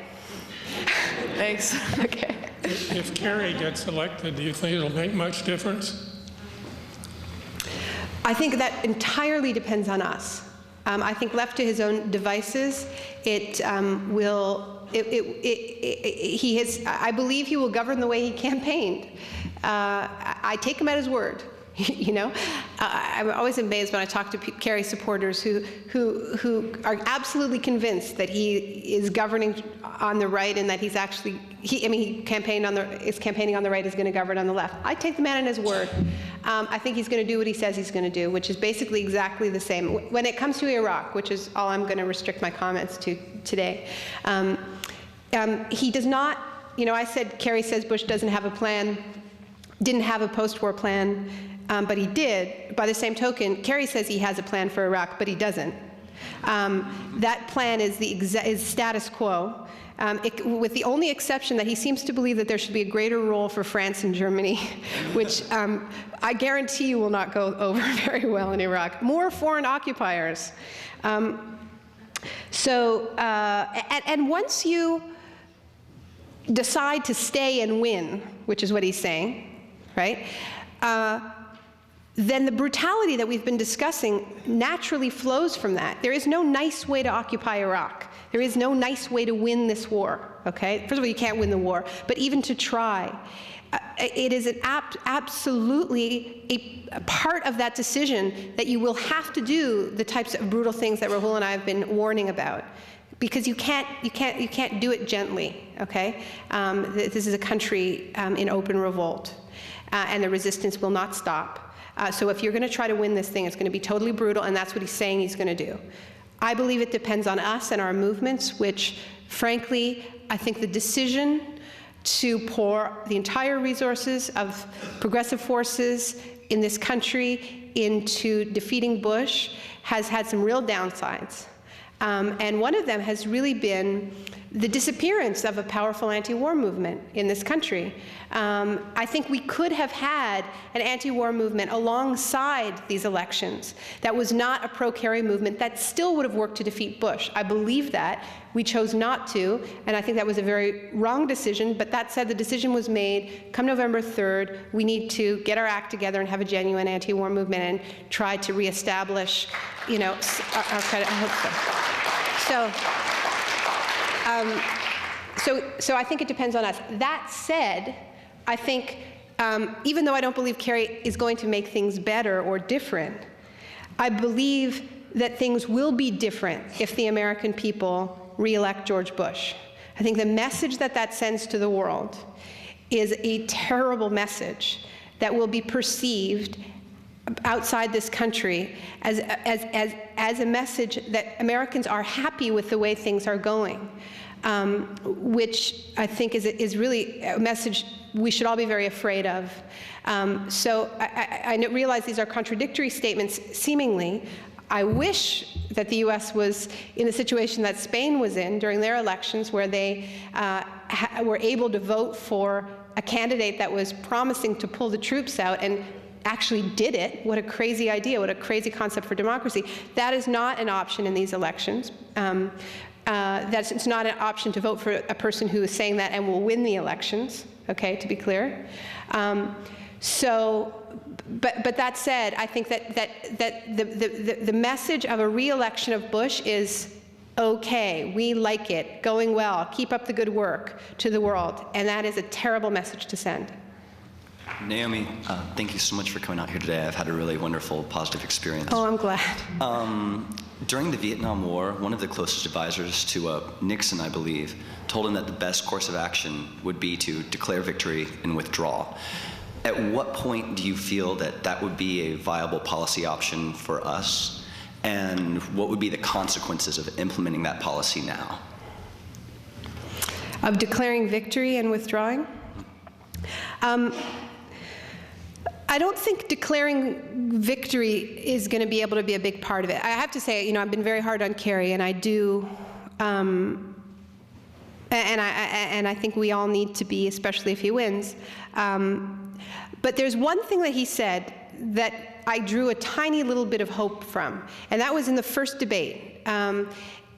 Thanks. Okay. If Kerry gets elected, do you think it'll make much difference? I think that entirely depends on us. I think left to his own devices, I believe he will govern the way he campaigned. I take him at his word. You know, I'm always amazed when I talk to Kerry supporters who are absolutely convinced that he is governing on the right and that he's actually, he campaigned on is campaigning on the right, is going to govern on the left. I take the man at his word. I think he's going to do what he says he's going to do, which is basically exactly the same. When it comes to Iraq, which is all I'm going to restrict my comments to today, he does not, you know, I said Kerry says Bush doesn't have a plan, didn't have a post-war plan. But he did. By the same token, Kerry says he has a plan for Iraq, but he doesn't. That plan is status quo, with the only exception that he seems to believe that there should be a greater role for France and Germany, which I guarantee you will not go over very well in Iraq. More foreign occupiers. And once you decide to stay and win, which is what he's saying, right? Then the brutality that we've been discussing naturally flows from that. There is no nice way to occupy Iraq. There is no nice way to win this war, okay? First of all, you can't win the war, but even to try. It is absolutely a part of that decision that you will have to do the types of brutal things that Rahul and I have been warning about. Because you can't do it gently, okay? This is a country in open revolt, and the resistance will not stop. So if you're going to try to win this thing, it's going to be totally brutal, and that's what he's saying he's going to do. I believe it depends on us and our movements, which, frankly, I think the decision to pour the entire resources of progressive forces in this country into defeating Bush has had some real downsides. And one of them has really been the disappearance of a powerful anti-war movement in this country. I think we could have had an anti-war movement alongside these elections that was not a pro-Kerry movement that still would have worked to defeat Bush. I believe that. We chose not to, and I think that was a very wrong decision, but that said, the decision was made. Come November 3rd, we need to get our act together and have a genuine anti-war movement and try to reestablish, you know, our credit. I hope so. So I think it depends on us. That said, I think even though I don't believe Kerry is going to make things better or different, I believe that things will be different if the American people re-elect George Bush. I think the message that that sends to the world is a terrible message that will be perceived outside this country as a message that Americans are happy with the way things are going, which I think is really a message we should all be very afraid of. So I realize these are contradictory statements, seemingly. I wish that the U.S. was in the situation that Spain was in during their elections, where they were able to vote for a candidate that was promising to pull the troops out and actually did it. What a crazy idea, what a crazy concept for democracy. That is not an option in these elections. It's not an option to vote for a person who is saying that and will win the elections, okay, to be clear. But that said, I think that the message of a re-election of Bush is okay, we like it, going well, keep up the good work to the world, and that is a terrible message to send. Naomi, thank you so much for coming out here today. I've had a really wonderful, positive experience. Oh, I'm glad. During the Vietnam War, one of the closest advisors to Nixon, I believe, told him that the best course of action would be to declare victory and withdraw. At what point do you feel that that would be a viable policy option for us? And what would be the consequences of implementing that policy now? Of declaring victory and withdrawing? I don't think declaring victory is going to be able to be a big part of it. I have to say, I've been very hard on Kerry, and I do, and I think we all need to be, especially if he wins. But there's one thing that he said that I drew a tiny little bit of hope from, and that was in the first debate.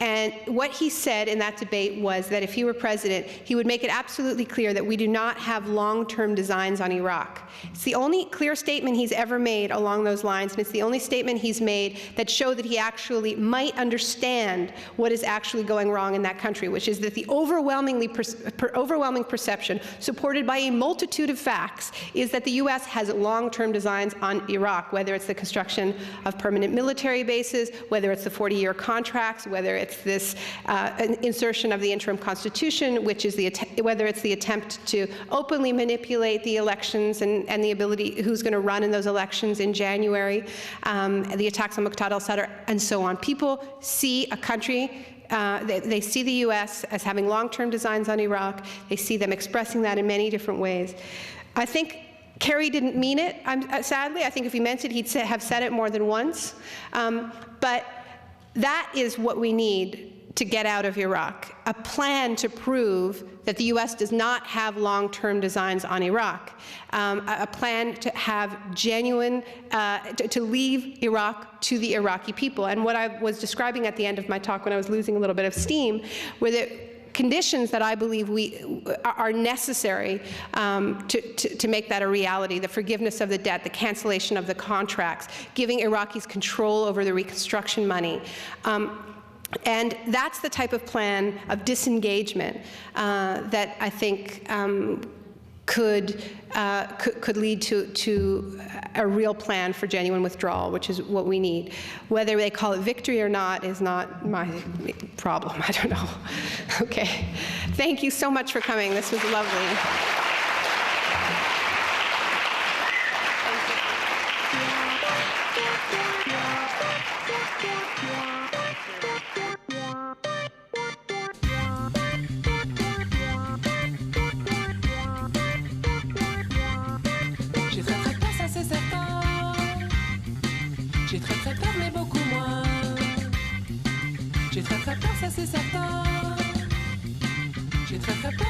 And what he said in that debate was that if he were president, he would make it absolutely clear that we do not have long-term designs on Iraq. It's the only clear statement he's ever made along those lines, and it's the only statement he's made that show that he actually might understand what is actually going wrong in that country, which is that the overwhelming perception, supported by a multitude of facts, is that the U.S. has long-term designs on Iraq, whether it's the construction of permanent military bases, whether it's the 40-year contracts, whether it's this insertion of the interim constitution, which is whether it's the attempt to openly manipulate the elections and the ability who's going to run in those elections in January, the attacks on Muqtada al-Sadr, and so on. People see a country, they see the U.S. as having long-term designs on Iraq. They see them expressing that in many different ways. I think Kerry didn't mean it, sadly. I think if he meant it, he'd have said it more than once. But that is what we need to get out of Iraq, a plan to prove that the U.S. does not have long-term designs on Iraq, a plan to have genuine, to leave Iraq to the Iraqi people. And what I was describing at the end of my talk when I was losing a little bit of steam were the conditions that I believe are necessary to make that a reality: the forgiveness of the debt, the cancellation of the contracts, giving Iraqis control over the reconstruction money. And that's the type of plan of disengagement that I think could lead to a real plan for genuine withdrawal, which is what we need. Whether they call it victory or not is not my problem. I don't know. Okay. Thank you so much for coming. This was lovely. J'ai très très peur, mais beaucoup moins. J'ai très très peur, ça c'est certain. J'ai très très peur.